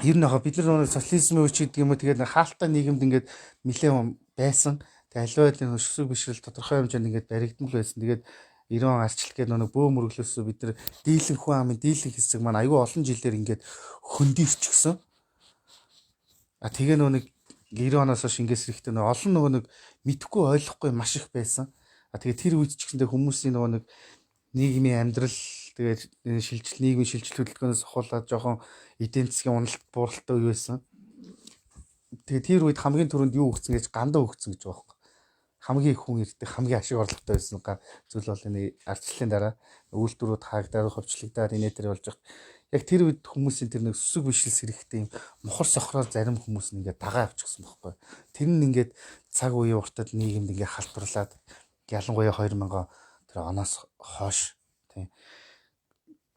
Ер нь бид нар социализмын үеч гэдэг юм уу тэгээд хаалттай нийгэмд ингээд нэлээд байсан. Тэг аливаа өсөг бишрэл тодорхой хэмжээнд ингээд баригдмал байсан. Тэгээд 90 он арчлал гэдэг нэг бөө мөрөглөөс бид нар дийлэн хүн амын дийлэн хэсэг маань аюу олон жилээр ингээд хөндөрчихсөн. Тэгээ нэг 90 оноос хойш ингээс ирэхдээ олон нэг мэдхгүй ойлгохгүй маш их байсан. Тэгээ тэр үед ч гэсэндээ хүмүүсийн нэг нийгмийн амьдрал тэгээд нийгмийн шилжилт хөдөлгөөнөөс ахуулаад жоохон эдийн засгийн уналт бууралтай үе байсан. Тэгээ тэр үед хамгийн түрүүнд юу өгсөн гэж гандаа өгсөн гэж байгаа юм. Хамгийн их хүн ирдэг хамгийн ашиг орлоготой байсан зүйл бол энэ ардчлалын дараа үйлдвэрүүд хаагдаад хөвчлөгдөөд инээдэр болж байгаа. Яг тэр үед хүмүүсийн тэр нэг сүсэг бишрэлс хэрэгтэй юм мохор сохроор зарим хүмүүс нь ингээд дагаа авчихсан байхгүй. Тэр нь ингээд цаг үеийн уртад нийгэмд ингээд халтурлаад ялангуяа 2000 тэр оноос хойш тийм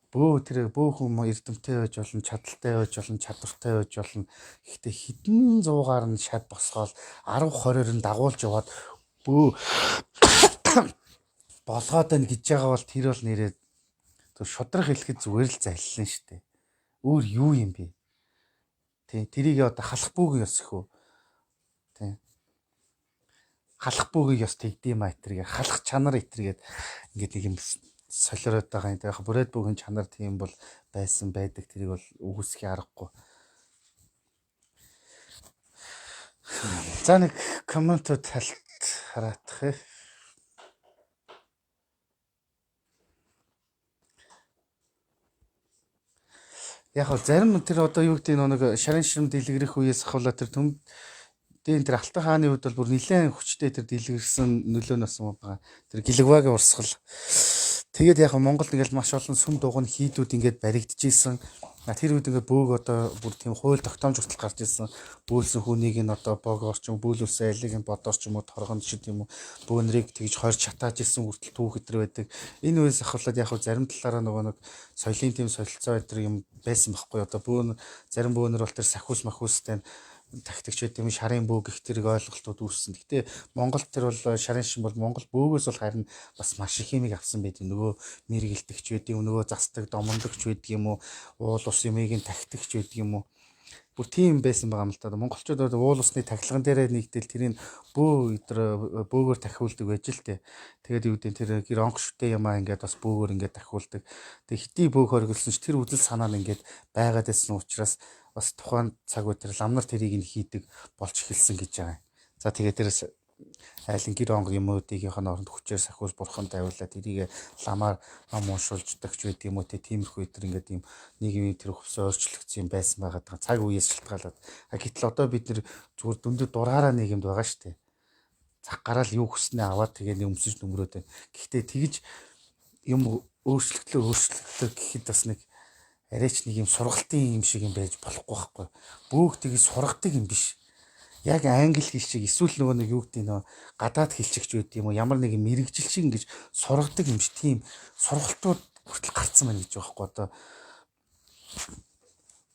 бөө хүмүүс эрдэмтэй байж болно, чадaltaй байж болно, чадвартай байж болно. Гэхдээ хэдэн зуугаар нь шат босгоол 10 20-оор нь дагуулж яваад бөө болгоод байна гэж байгаа бол тэр бол нэрээ шудрах хэлэхэд зүгээр л заллсан шүү дээ. Өөр юу юм бэ? Тэ тэрийг одоо халах бүүгийн ёс ихүү. Тэ. Халах бүүгийн ёс тэгдэм а этергээ халах чанар этергээд ингээд нэг юм солиороод байгаа юм. Яг бүрээд бүүгийн чанар тийм бол байсан байдаг. Тэрийг бол үгүйсэх аргагүй. За нэг комментод талт хараадах. Яг л зарим тэр одоо юу гэдэг нэг шарын ширм дэлгэрэх үеэс ахвала тэр төмдийн тэр Алтан хааны үед бол бүр нэлээд хүчтэй тэр дэлгэрсэн нөлөөнөөс юм байгаа. Тэр гэлэгвагийн урсгал. Тэгээд яг Монголд ингээл маш олон сүм дугуйн хийдүүд ингээд баригдчихсэн. Тэр үед ингээд бөөг одоо бүр тийм хууль тогтоомж хүртэл гарч ирсэн. Бөөлсөн хүнийг нь одоо богоор ч юм бөөлүүлсэн айлыг нь бодоор ч юм уу торгонд ч юм уу бөөнрийг тэгж хойр чатааж ирсэн хүртэл түүх өдр байдаг. Энэ үеэс ахвалаад яг зарим талаараа нөгөө нэг соёлын тийм солилцоо өдр юм байсан байхгүй одоо бөөн зарим бөөнөр бол тэр сахиус махиустай тактикч байт юм шарын бөөг их тэрэг ойлголтууд үүссэн. Гэтэ Монголд тэр бол шарын шин бол Монгол бөөгөөс бол харин бас маш их юмыг авсан байдаг. Нөгөө мэргэлдэгч байд юм, нөгөө застдаг, домондогч байд юм уу, уул ус юмыг нь тактикч байд юм уу. Бүр тийм байсан байгаа юм л да. Монголчууд уул усны тахилган дээрээ нэгдэл тэрийг бөөгөөр тахиулдаг байж л тээ. Тэгээд юу гэдэг тэр гэр онх шүтээ юмаа ингээд бас бөөгөөр ингээд тахиулдаг. Тэгээд хитий бөөг хоригдсон ч тэр үдэл санаа нь ингээд байгаад байсан учраас бас тухайн цаг үе тэр лам нар тэрийг нь хийдэг болж эхэлсэн гэж байгаа юм. За тэгээд тэр айлын гэр онго юмуудынхын оронд хүчээр сахиус бурхан тавиулаад тэрийг ламаар ном уншуулждагч байт юм уу тиймэрхүү өдр ингээд юм нийгмийн тэр хөвсөө өөрчлөгдсөн юм байсан байгаа цаг үеэс шалтгаалаад. Гэтэл одоо бид нэр зүгээр дүндэд дураараа нийгэмд байгаа шүү дээ. Цаг гараал юу хүснээ аваад тэгээ өмсөж нөмрөөд байна. Гэхдээ тэгж юм өөрчлөлтөө гэхэд бас нэг арайч нэг юм сургалтын юм шиг юм байж болохгүй байхгүй. Бөөг тгий сургадаг юм биш. Яг англи хэл шиг эсвэл нөгөө нэг юу гэдэг нөө гадаад хэлчигч байд юм уу ямар нэг мэрэгжил шиг ингэж сургадаг юм шиг тийм сургалтууд хүртэл гарцсан байна гэж байгаа байхгүй одоо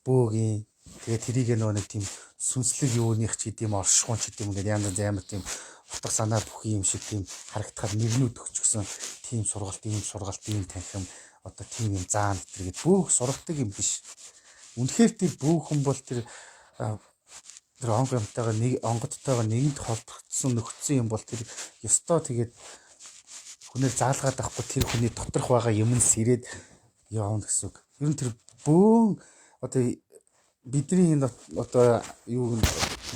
бөөгийн тэгээ тэрийг нөгөө нэг тийм сүнслэг юуных ч гэдэм оршихуун ч гэдэм ингээд янз янз амар тийм утга санаа бүхий юм шиг тийм харагдахад нэрнүүд өгчихсөн тийм сургалт ийм танхим одоо тийм юм заан гэдэг бөөх сургадаг юм биш. Үнэхээр тэр бөөхөн бол тэр онгодтойгоо нэгэнт холбогдсон нөхцсөн юм бол тэр ёстой тэгээд хүнээр заалгаад авахгүй тэр хүний доторх байгаа юм нь сэрээд явна гэсэн үг. Ер нь тэр бөөн одоо бидний одоо юу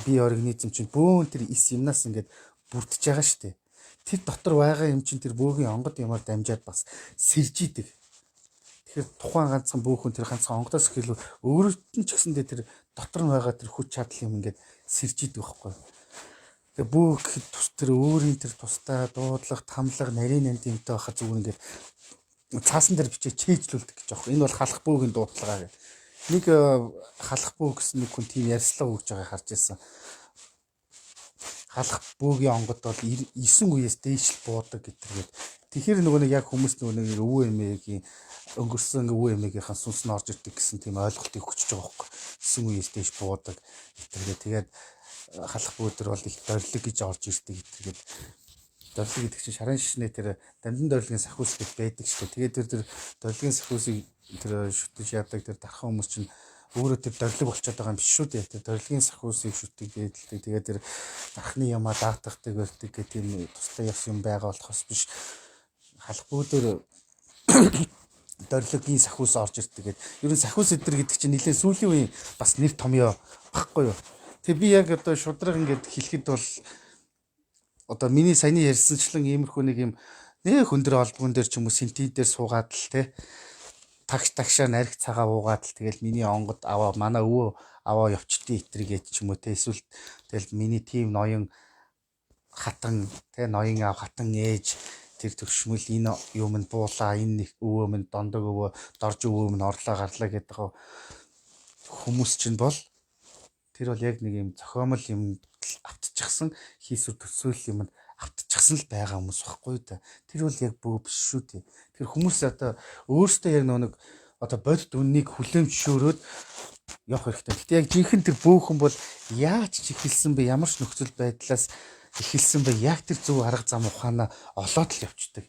бие организм чинь бөөн тэр эс юмнаас ингээд бүрдэж байгаа шүү дээ. Тэр дотор байгаа юм чинь тэр бөөгийн онгод юмар дамжаад бас сэрж идэг. Тэгэхээр тухайн ганцхан бөөхөн тэр ганцхан онгодоос ихэл өөрөлт нь ч гэсэндээ тэр дотор нь байгаа тэр хүч чадал юм ингээд сэрж идэг байхгүй. Тэгээ бөөх гэхэд тус тэр өөрийн тэр тустай дуудлага, тамлага, нарийн нандинтай байхад зүгээр ингээд цаасан дээр бичиж чэйжлүүлдэг гэж аахгүй. Энэ бол халах бөөгийн дуудлага гэх. Нэг халах бөө гэсэн нэг хүн тийм ярьслаа өгж байгааг харж ирсэн. Халах бөөгийн онгод бол 9 үеэс дээш буудаг гэтэргээд. Тэгэхээр нөгөө нэг яг хүмүүс нөгөө нэг өвөө эмээгийн өнгөрсөн өвөө эмээгийнхэн сүнс нь орж ирдэг гэсэн тийм ойлголтыг өгчөж байгаа байхгүй. 9 үеэс дээш буудаг гэтэргээд тэгээд халах бөөдөр бол их дорилог гэж орж ирдэг гэтэргээд. Дорилог гэдэг чинь шарын шишнээ тэр дамжин дорилогын сахиус гэж байдаг шүү дээ. Тэгээд тэр дорилогын сахиусыг тэр шүтэж яадаг тэр дархан хүмүүс чинь өөрөө тэр дорилог болчиход байгаа юм биш шүү дээ. Тэр дорилогын сахиусыг шүтдэг дээдэлдэг. Тэгээд тэр дархны ямаа даатгахдаг өртөг гэх тийм тустай яс юм байгаа болохоос биш. Халах бөөдөр дорилогын сахиус орж ирдэг гэдэг. Ер нь сахиус өдр гэдэг чинь нэлээд сүүлийн үеийн бас нэр томьёо багхгүй юу. Тэг би яг одоо шудраг ингээд хэлэхэд бол одоо миний саяны ярьсанчлан иймэрхүү нэг юм нэг хөндөр олбгон дээр ч юм уу синтен дээр суугаад л те тагшаар нариг цагаа уугаад л тэгэл миний онгод аваа манай өвөө аваа явчдээ итргээд ч юм уу те эсвэл тэгэл миний тим ноён хатан те ноён ав хатан ээж тэр төгшмөл энэ юм нь буулаа энэ өвөө минь дондог өвөө дорж өвөө минь орлоо гарлаа гэдэг хүмүүс чинь бол тэр бол яг нэг юм зохиомл юм автчихсан хийсвэр төсөөл юм автчихсан л байгаа хүмүүс баггүй да. Тэр бол яг бөө биш шүү дээ. Тэр хүмүүс одоо өөртөө яг нэг одоо бодит үннийг хүлэмжшөөрөөд явах хэрэгтэй. Гэтэ яг жинхэнэ тэр бөөхөн бол яаж ч ихэлсэн бэ? Ямар ч нөхцөл байдлаас ихэлсэн бэ? Яг тэр зөв арга зам ухаанаа олоод л явцдаг.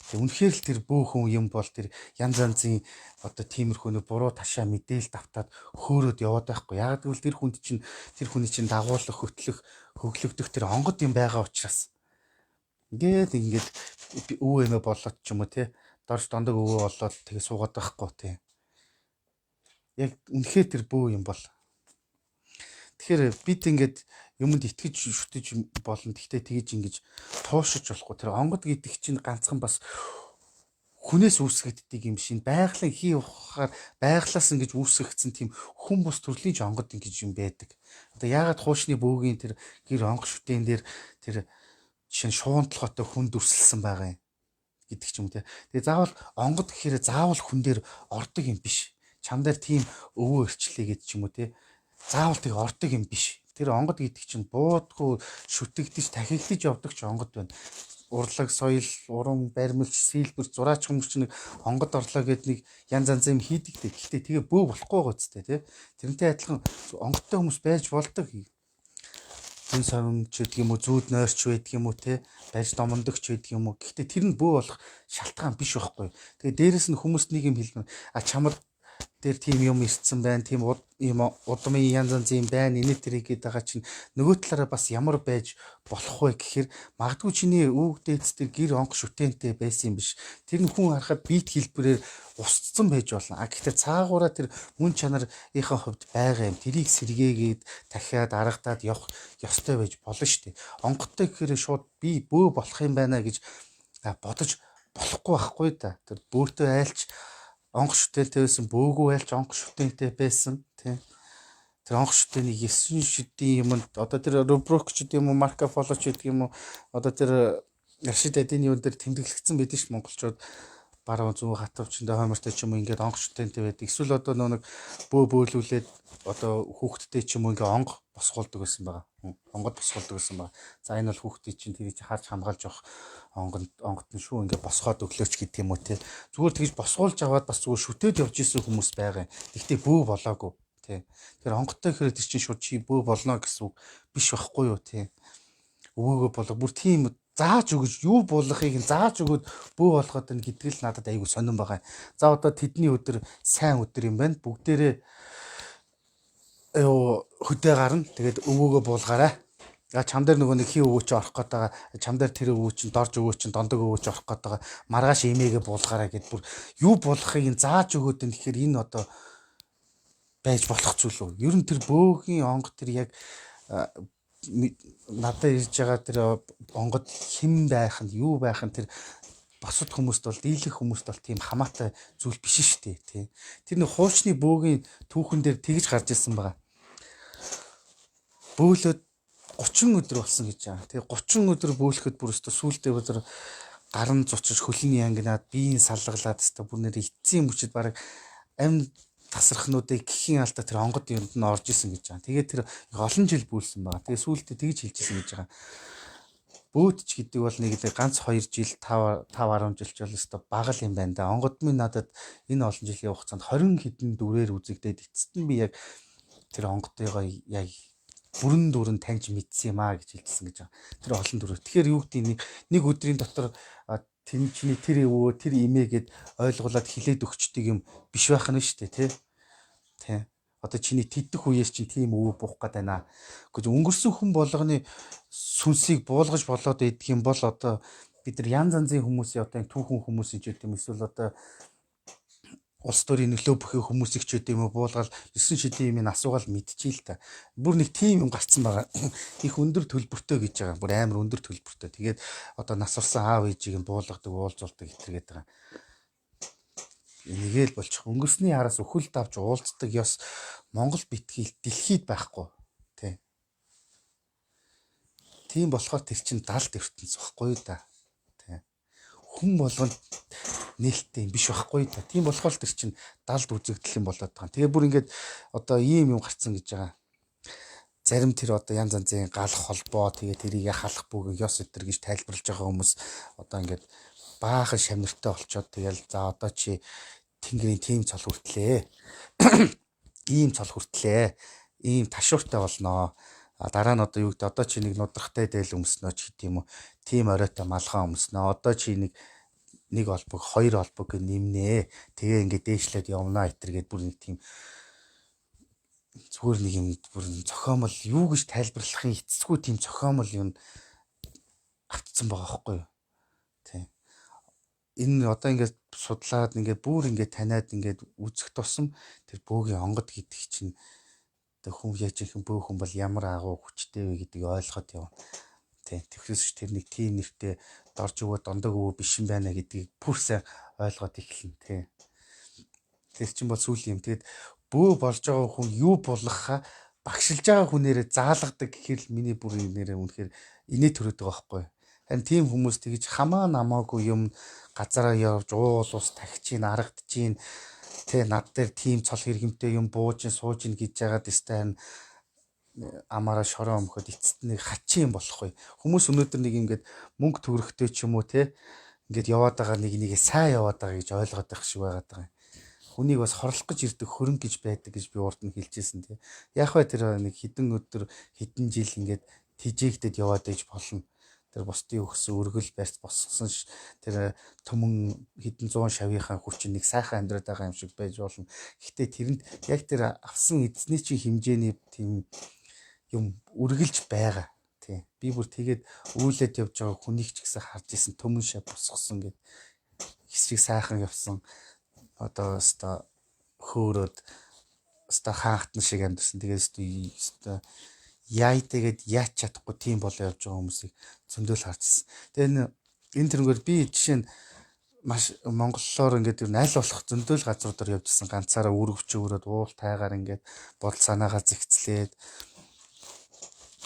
Үнэхээр л тэр бөөхөн юм бол тэр янз янзын одоо тиймэрхүү нэг буруу ташаа мэдээлэл давтаад хөөрөөд яваад байхгүй. Яг гэвэл тэр хүний чинь дагуулах, хөтлөх, хөглөгдөх тэр онгод юм байгаа учраас ингээд өвөө эмээ болоод ч юм уу те дорж дондог өвөө болоод тэгээ суугаад байхгүй те. Яг үнэхээр тэр бөө юм бол. Тэгэхээр бид ингээд юмд итгэж шүтэж болно. Гэхдээ тэгж ингэж туушиж болохгүй. Тэр онгод гэдэг чинь ганцхан бас хүнээс үүсгэгддэг юм шин. Байгалийн хий ухаар байглаас ингэж үүсгэгдсэн тийм хүн бус төрлийн ч онгод ингэж юм байдаг. Одоо яагаад хуучны бөөгийн тэр гэр онго шүтэн дээр тэр жишээ нь шуун толгойтой хүн дүрсэлсэн байгаа юм гэдэг ч юм те. Тэгээ заавал онгод гэхээр заавал хүн дээр ордог юм биш. чам дээр тийм өвөө өрчлээ гэдэг ч юм уу те. Заавал тийг ордог юм биш. Тэр онгод гэдэг чинь буудгүй шүтэгдэж тахигдж явдаг ч онгод байна. Урлаг, соёл, уран, баримлч, сэлбэр, зураач хүмүүс чинь нэг онгод орлоо гэд нэг янз янз юм хийдэг те. Гэхдээ тэгээ бөө болохгүй гоцтой те. Тэрнтэй адилхан онгодтой хүмүүс байж болдог. Хүн савнч гэдэг юм уу, зүүд нойрч байдаг юм уу те, барьж домондогч байдаг юм уу. Гэхдээ тэр нь бөө болох шалтгаан биш байхгүй. Тэгээ дээрэс нь хүмүүс нэг юм хэлнэ. Чамд дээр тийм юм ирсэн байна, тийм юм удмын янз янз юм байна. Инээ тэрийг гээд байгаа чинь нөгөө талаараа бас ямар байж болох вэ гэхээр магадгүй чиний өвөг дээдс тэр гэр онх шүтэнтэй байсан юм биш. Тэр нь хүн харахад биет хэлбэрээр устцсан байж болно. Гэхдээ цаагаараа тэр мөн чанарын хувьд байгаа юм. Тэрийг сэргээгээд дахиад аргадаад явах ёстой байж болно шүү дээ. Онгодтой гэхээр шууд би бөө болох юм байна гэж бодож болохгүй байхгүй да. Тэр бөөтөө айлч онх шүтэнтэй байсан, бөөгөө айлч онх шүтэнтэй байсан тийм. Тэр онх шүтэнийг 9 шидийн юмд одоо тэр Руброк ч гэдэг юм уу, Марко Поло ч гэдэг юм уу, одоо тэр Рашид Адины үн дээр тэмдэглэгдсэн байдаг ш монголчууд баруун зүүн хатвчтай хоймортой ч юм уу ингээд онх шүтэнтэй байдаг. Эсвэл одоо нэг бөө бөөлүүлээд одоо хүүхдтэй ч юм уу ингээд онх босгуулдаг байсан байгаа. Онгод босгуулдаг байсан байгаа. За энэ бол хүүхдийн чинь тэрийг харж хамгаалж явах онгод нь шүү ингээд босгоод өглөөч гэдэг юм уу те. Зүгээр тэгж босгуулж аваад бас зүгээр шүтээд явж исэн хүмүүс байгаа юм. Гэхдээ бөө болоогүй те. Тэгэхээр онгодтой гэхээр тэр чинь шууд чи бөө болно гэсэн үг биш байхгүй юу те. Өвөөгөө болоо бүр тийм зааж өгөж юу болгохыг нь зааж өгөөд бөө болгоод энэ гэдэг л надад айгүй сонирн байгаа. За одоо тэдний өдөр сайн өдөр юм байна. Бүгдээрээ хөдөө гарна. Тэгээд өвөөгөө буулгаарай. Чам дээр нөгөө нэг хий өвөө чи орох гээд байгаа. Чам дээр тэр өвөө чин дорж өвөө чин дондог өвөө чи орох гээд байгаа. Маргааш эмээгээ буулгаарай гэд бүр юу болгохыг нь зааж өгөөд энэ тэгэхээр энэ одоо байж болох зүйл үү? Ер нь тэр бөөгийн онгод тэр яг надад ирж байгаа тэр онгод хэн байх нь юу байх нь тэр босод хүмүүст бол дийлэх хүмүүст бол тийм хамаатай зүйл биш шүү дээ тий. Тэр нэг хуучны бөөгийн түүхэн дээр тэгж гарч ирсэн байгаа. Бөөлөд 30 өдөр болсон гэж байгаа. Тэгээ 30 өдөр бөөлөхөд бүр өстө сүултээ өдөр гарын зучиж хөлний ангинаад биеийн салгалаад өстө бүр нэр эцсийн мөчөд баг амь тасрахнуудыг гэхийн алдаа тэр онгод юмд нь орж исэн гэж байгаа. Тэгээ тэр олон жил бүүлсэн байгаа. Тэгээ сүултээ тэгж хэлжсэн гэж байгаа. Бөөтч гэдэг бол нэг л ганц 2 жил 5 10 жил ч бол өстө бага л юм байна да. Онгод минь надад энэ олон жилийн хугацаанд 20 хэдэн дүрээр үзэгдээд эцэст нь би яг тэр онгодыгоо яг бүрэн дүрэн таньж мэдсэн юм аа гэж хэлсэн гэж байгаа. Тэр олон дүрээр. Тэгэхээр юу гэдэг нэг өдрийн дотор чиний тэр өвөө тэр имээгээд ойлгуулад хилээд өгчдөг юм биш байх нь шүү дээ тий. Одоо чиний тэддэх үеэс чинь тийм өвөө буух гээд байна гэж өнгөрсөн хүн болгоны сүнсийг буулгаж болоод идэх юм бол одоо бид нар янз янзын хүмүүсийн одоо түүхэн хүмүүсийн ч гэдэг юм эсвэл одоо улс төрийн нөлөө бүхий хүмүүсийг ч гэдэг юм уу буулгаад 9 шидийн юм асуугаал мэдчихээ л та. Бүр нэг тийм юм гарцсан байгаа. Их өндөр төлбөртэй гэж байгаа. Бүр амар өндөр төлбөртэй. Тэгээд одоо нас орсон аав ээжийг нь буулгадаг, уулзуулдаг гэтэргээд байгаа. Энийг л болчих. Өнгөрсний хараас өхөл давж уулздаг ёс Монгол битгий дэлхийд байхгүй. Тийм болохоор тэр чин далд ертөнц байхгүй да. Хүн болгонд нээлттэй юм биш байхгүй та. Тийм болохоор тэр чин далд үзэгдэл юм болоод байгаа. Тэгээ бүр ингээд одоо ийм юм гарцсан гэж байгаа. Зарим тэр одоо янз янзын галах холбоо тэгээ тэрийг халах бүг ёс өтер гэж тайлбарлаж байгаа хүмүүс одоо ингээд баахан шамнартай болчоод тэгэл за одоо чи тэнгэрийн тийм цол хүртлээ. Ийм цол хүртлээ. Ийм ташууртай болноо. Дараа нь одоо юу гэдэг одоо чи нэг нудрахтай дээл өмснөө ч гэдэг юм уу. Тийм оройтой малгаан өмснөө. Одоо чи нэг олбог хоёр олбог нэмнэ. Тэгээ ингээд дээшлээд явнаа итэргээд бүр нэг тийм зүгээр нэг юм бүр зохиомол юу гэж тайлбарлахын эцэсгүй тийм зохиомол юм автсан байгаа байхгүй юу. Тийм. Энэ одоо ингээд судлаад ингээд бүр ингээд таниад ингээд үзэх тусам тэр бөөгийн онгод гэдэг чинь хүн яаж их бөө хүн бол ямар агуу хүчтэй вэ гэдгийг ойлгоод явна. Тэгэхээр тэр нэг тийм нэртэй дорж өгөө дондог өвөө биш юм байна гэдгийг бүр сайн ойлгоод эхэлнэ. Тэр чинь бол сүүлийн юм. Тэгээд бөө болж байгаа хүн юу болгохаа багшилж байгаа хүнээрээ заалгадаг гэхэл миний бүр нэрээ үнэхээр инээ төрөд байгаа байхгүй. Харин тийм хүмүүс тэгж хамаа намаагүй юм газараа явж уул ус тагчийн аргадчихин Тэ над дээр тийм цол хэрэгэмтэй юм бууж сууж ин гэж яагаад өстэй амаараа шороо өмхөд эцэст нэг хачин юм болохгүй. Хүмүүс өнөөдөр нэг ингээд мөнгө төгрөхтэй ч юм уу те ингээд яваад байгаа нэгээ сайн яваад байгаа гэж ойлгоод байх шиг байгаад байгаа юм. Хүнийг бас хорлох гэж ирдэг хөрөнгө гэж байдаг гэж би урд нь хэлжсэн те. Яг бай тэр нэг хідэн өдөр хідэн жил ингээд тижээгдэд яваад иж болно. Тэр бусдын өгсөн өргөл барьц босгосон тэр төмөн хэдэн 100 шавийнхаа хүчин нэг сайхан амьдраад байгаа юм шиг байж болно. Гэхдээ тэрэнд яг тэр авсан эзний чинь хэмжээний тийм юм үргэлж байгаа. Тий. Би бүр тэгээд үйлээд явж байгаа хүнийг ч гэсэн харж исэн төмөн шав босгосон гэд хэсэг сайхан явсан. Одоо өста хөөрөөд өста хаахтан шиг амьдсан. Тэгээд өста яй тэгээд яач чадахгүй тийм болоо явж байгаа хүмүүсийг зөндөөл харжсэн. Тэгээд энэ тэрнгээр би жишээ нь маш монголоор ингээд юу аль болох зөндөөл газруудаар явжсэн ганцаараа үргэвч өрөөд уул тайгаар ингээд бодол санаагаа зэгцлээд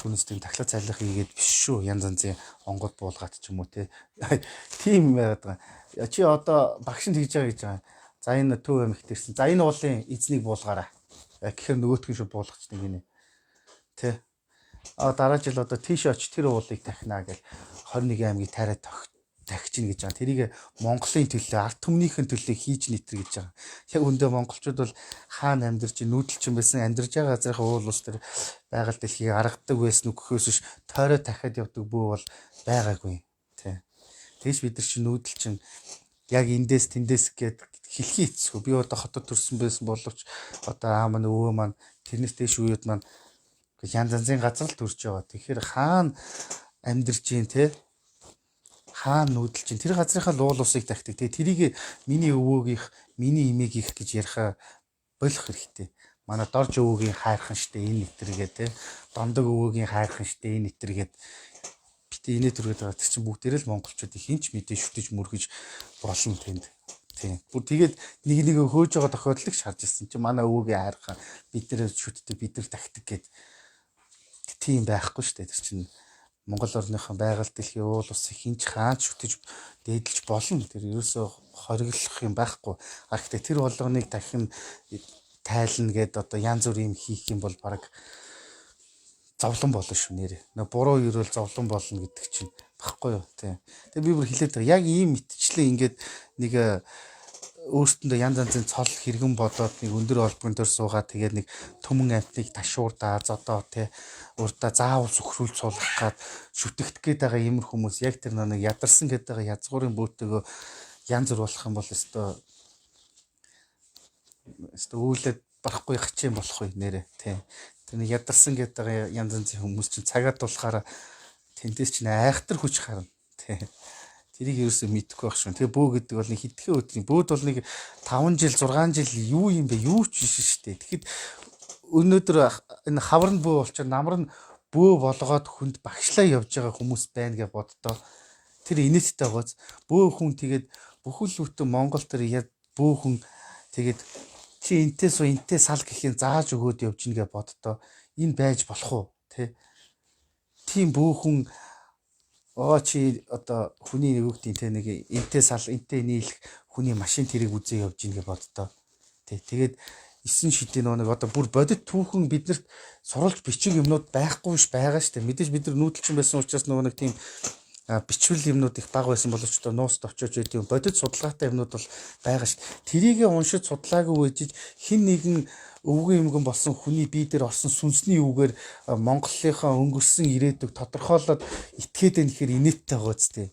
түнэс тийм тахлаа цайлах хийгээд биш шүү. Янз янзын онгод буулгаад ч юм уу те. Тийм байгаад байгаа. Чи одоо багш нь тэгж байгаа гэж байгаа. За энэ төв амигт ирсэн. За энэ уулын эзнийг буулгаараа. Гэхээр нөгөөтгөн шүү буулгачдаг гинэ. Тэ. Дараа жил одоо тийш очиж тэр уулыг тахнаа гэж 21 аймгийг тайраад тахиж гэж байгаа. Тэрийг Монголын төлөө ард түмнийхэн төлөө хийж нэтэр гэж байгаа. Яг өндөө монголчууд бол хаана амьдарч нүүдэлчин байсан амьдарч байгаа газрынхаа уул ус төр байгаль дэлхийг аргадаг байсан үгхөөс ш тойроо дахиад явдаг бүү бол байгаагүй. Тэ. Тэгж бид нар чи нүүдэлчин яг эндээс тэндээс гээд хэлхий хэцүү. Би одоо хотод төрсэн байсан боловч одоо аа маань өвөө маань тэрнээс дэш үеуд маань янз янзын газар л төрж байгаа. Тэгэхээр хаана амьдарч юм те хаана нүүдэлж чинь тэр газрынхаа луул усыг тахдаг. Тэгээ тэрийг миний өвөөгийнх, миний эмээгийнх гэж яриха болох хэрэгтэй. Манай дорж өвөөгийн хайрхан штэ энэ нэтэргээ те. Дондог өвөөгийн хайрхан штэ энэ нэтэргээд бит инээ төргээд байгаа. Тэр чинь бүгдээрээ л монголчууд хинч мэдээ шүтэж мөргөж болно тэнд. Тийм. Бүр тэгээд нэг хөөж байгаа тохиолдлыг шарж ирсэн чинь манай өвөөгийн хайрхан бид нэр шүтдэг бид нар тахдаг гэд тийм байхгүй штэ. Тэр чинь Монгол орныхон байгаль дэлхийн уул усыг хинч хаач шүтэж дээдэлж болно. Тэр ерөөсөө хориглох юм байхгүй. Гэхдээ тэр болгоныг дахин тайлна гэд одоо янз бүрийн юм хийх юм бол баг зовлон болно шүү нэрээ. Нөө буруу ерөөл зовлон болно гэдэг чинь багхгүй юу тий. Тэгээ би бүр хэлээд байгаа. Яг ийм мэтчлээ ингээд нэг өөртөндөө янз янзын цол хэрэгэн бодоод нэг өндөр олбон дээр суугаад тэгээд нэг төмөн амтныг ташуурдаа зодоо тий урдаа заавал сөхрүүл суулгах гад шүтэгдэх гээд байгаа юм хүмүүс яг тэр нэг ядарсан гээд байгаа язгуурын бөөтөгөө янз бүр болох юм бол өстой үүлээд барахгүй хачин болох юм нэрээ тий. Тэр нэг ядарсан гээд байгаа янз янзын хүмүүс чинь цагаад болохоор тэндээс чинь айхтар хүч харна тий. Тэрийг ерөөсөө мэдэхгүй байх шүү. Тэгээ бөө гэдэг бол нэг хитгэн өдрийн бөөд бол нэг 5 жил 6 жил юу юм бэ? Юу ч биш шүү дээ. Тэгэхэд өнөөдөр энэ хаврын бөө болчоор намар нь бөө болгоод хүнд багшлаа явж байгаа хүмүүс байна гэж боддоо. Тэр инээдтэй байгааз бөө хүн тэгээд бүхэл бүтэн Монгол төр яг бөө хүн тэгээд чи энтэй суу энтэй сал гэхийн зааж өгөөд явж гин гэж боддоо. Энэ байж болох уу? Тэ? Тийм бөө хүн чи одоо хүний нэг үгтийн те нэг энтэй сал энтэй нийлэх хүний машин тэрэг үзээ явж гин гэж боддоо. Тэгээд 9 шидийн нэг одоо бүр бодит түүхэн биднэрт суралж бичих юмнууд байхгүй биш байгаа шүү дээ. Мэдээж бид нар нүүдэлчин байсан учраас нэг тийм бичвэл юмнууд их бага байсан боловч одоо нууцд очиж байт юм бодит судалгаатай юмнууд бол байгаа шүү дээ. Тэрийг уншиж судлаагүй үежиж хин нэгэн өвгөн юмгэн болсон хүний бие дээр орсон сүнсний үгээр Монголынхаа өнгөрсөн ирээдүг тодорхойлоод итгээд нэхэр инээдтэй байгаа зү.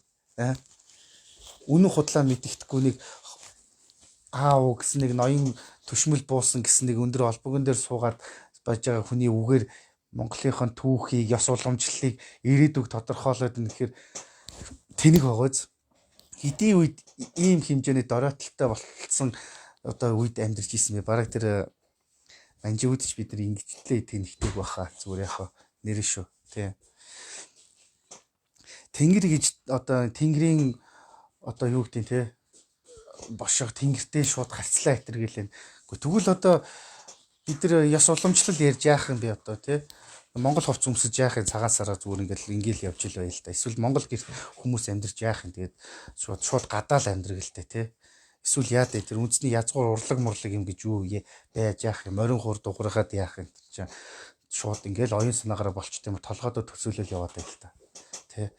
Үнэн худлаа мэддэхгүй нэг аав гэсэн нэг ноён төшмөл буусан гэсэн нэг өндөр олбогон дээр суугаад байж байгаа хүний үгээр Монголынхон түүхийг, ёс уламжлалыг ирээдүг тодорхойлоод нэхэр тэнэг байгааз. Хэдийн үед ийм хэмжээний дороотолтой болсон одоо үед амьдарч исэн бэ. Бараг тэр манжууд ч бид нар ингэжлээ идэх нэгтэйг баха зүгээр яхаа нэр шүү тий. Тэнгэр гэж одоо тэнгэрийн одоо юу гэдэг тий бошоо тэнгэртэй шууд харьцлаа хэтэргэлэн. Тэгвэл одоо бид нар яс уламжлал ярьж яах юм бэ одоо тий. Монгол хувцс өмсөж яах юм цагаан сараа зүгээр ингээл явж ил байл та. Эсвэл Монгол гэр хүмүүс амьдарч яах юм тэгээд шууд гадаал амьдрал гэлтэй тий. Эсвэл яа дээ тэр үндэсний язгуур урлаг мурлаг юм гэж юу байж яах юм, морин хуур дуграхад яах юм чинь шууд ингээл оюун санаагаараа болчт юм толгойдоо төсөөлөл яваад байл та. Тэ.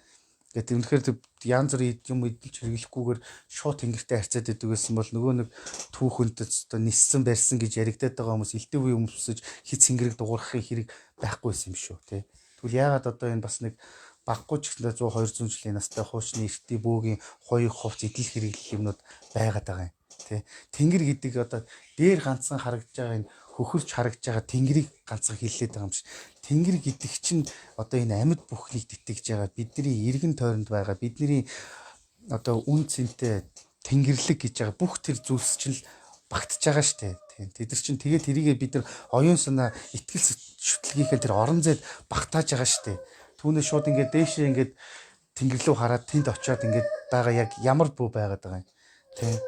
Тэгээд үнэхээр янз бүр юм эдэлж хэрэглэхгүйгээр шууд тэнгэртэй харьцаад идэг гэсэн бол нөгөө нэг түүхэнд одоо ниссэн барьсан гэж яригадаад байгаа хүмүүс элдв үе өмсөж хит цэнгэрэг дуурахын хэрэг байхгүйсэн юм шүү тий. Тэгвэл яагаад одоо энэ бас нэг баггүй ч гэсэн 100 200 жилийн настай хуучны эртний бөөгийн хоёр хувц эдэл хэрэглэх юмнууд байгаад байгаа юм тий. Тэнгэр гэдэг одоо дээр ганцхан харагдж байгаа энэ хөхөрч харагдж байгаа тэнгэрийг ганцхан хиллээд байгаа юм шиг. Тэнгэр гэдэг чинь одоо энэ амьд бүхнийг тэтгэж байгаа бидний эргэн тойронд байгаа бидний одоо үн цэнтэй тэнгэрлэг гэж байгаа бүх тэр зүйлс чинь багтж байгаа штэ. Тэд нар чинь тэгээд тэрийгээ бид нар оюун санаа итгэл шүтлгийнхээ тэр орон зайд багтааж байгаа штэ. Түүнээ шууд ингээд дээшээ ингээд тэнгэр рүү хараад тэнд очиод ингээд байгаа яг ямар бүү байгаад байгаа юм. Тэ.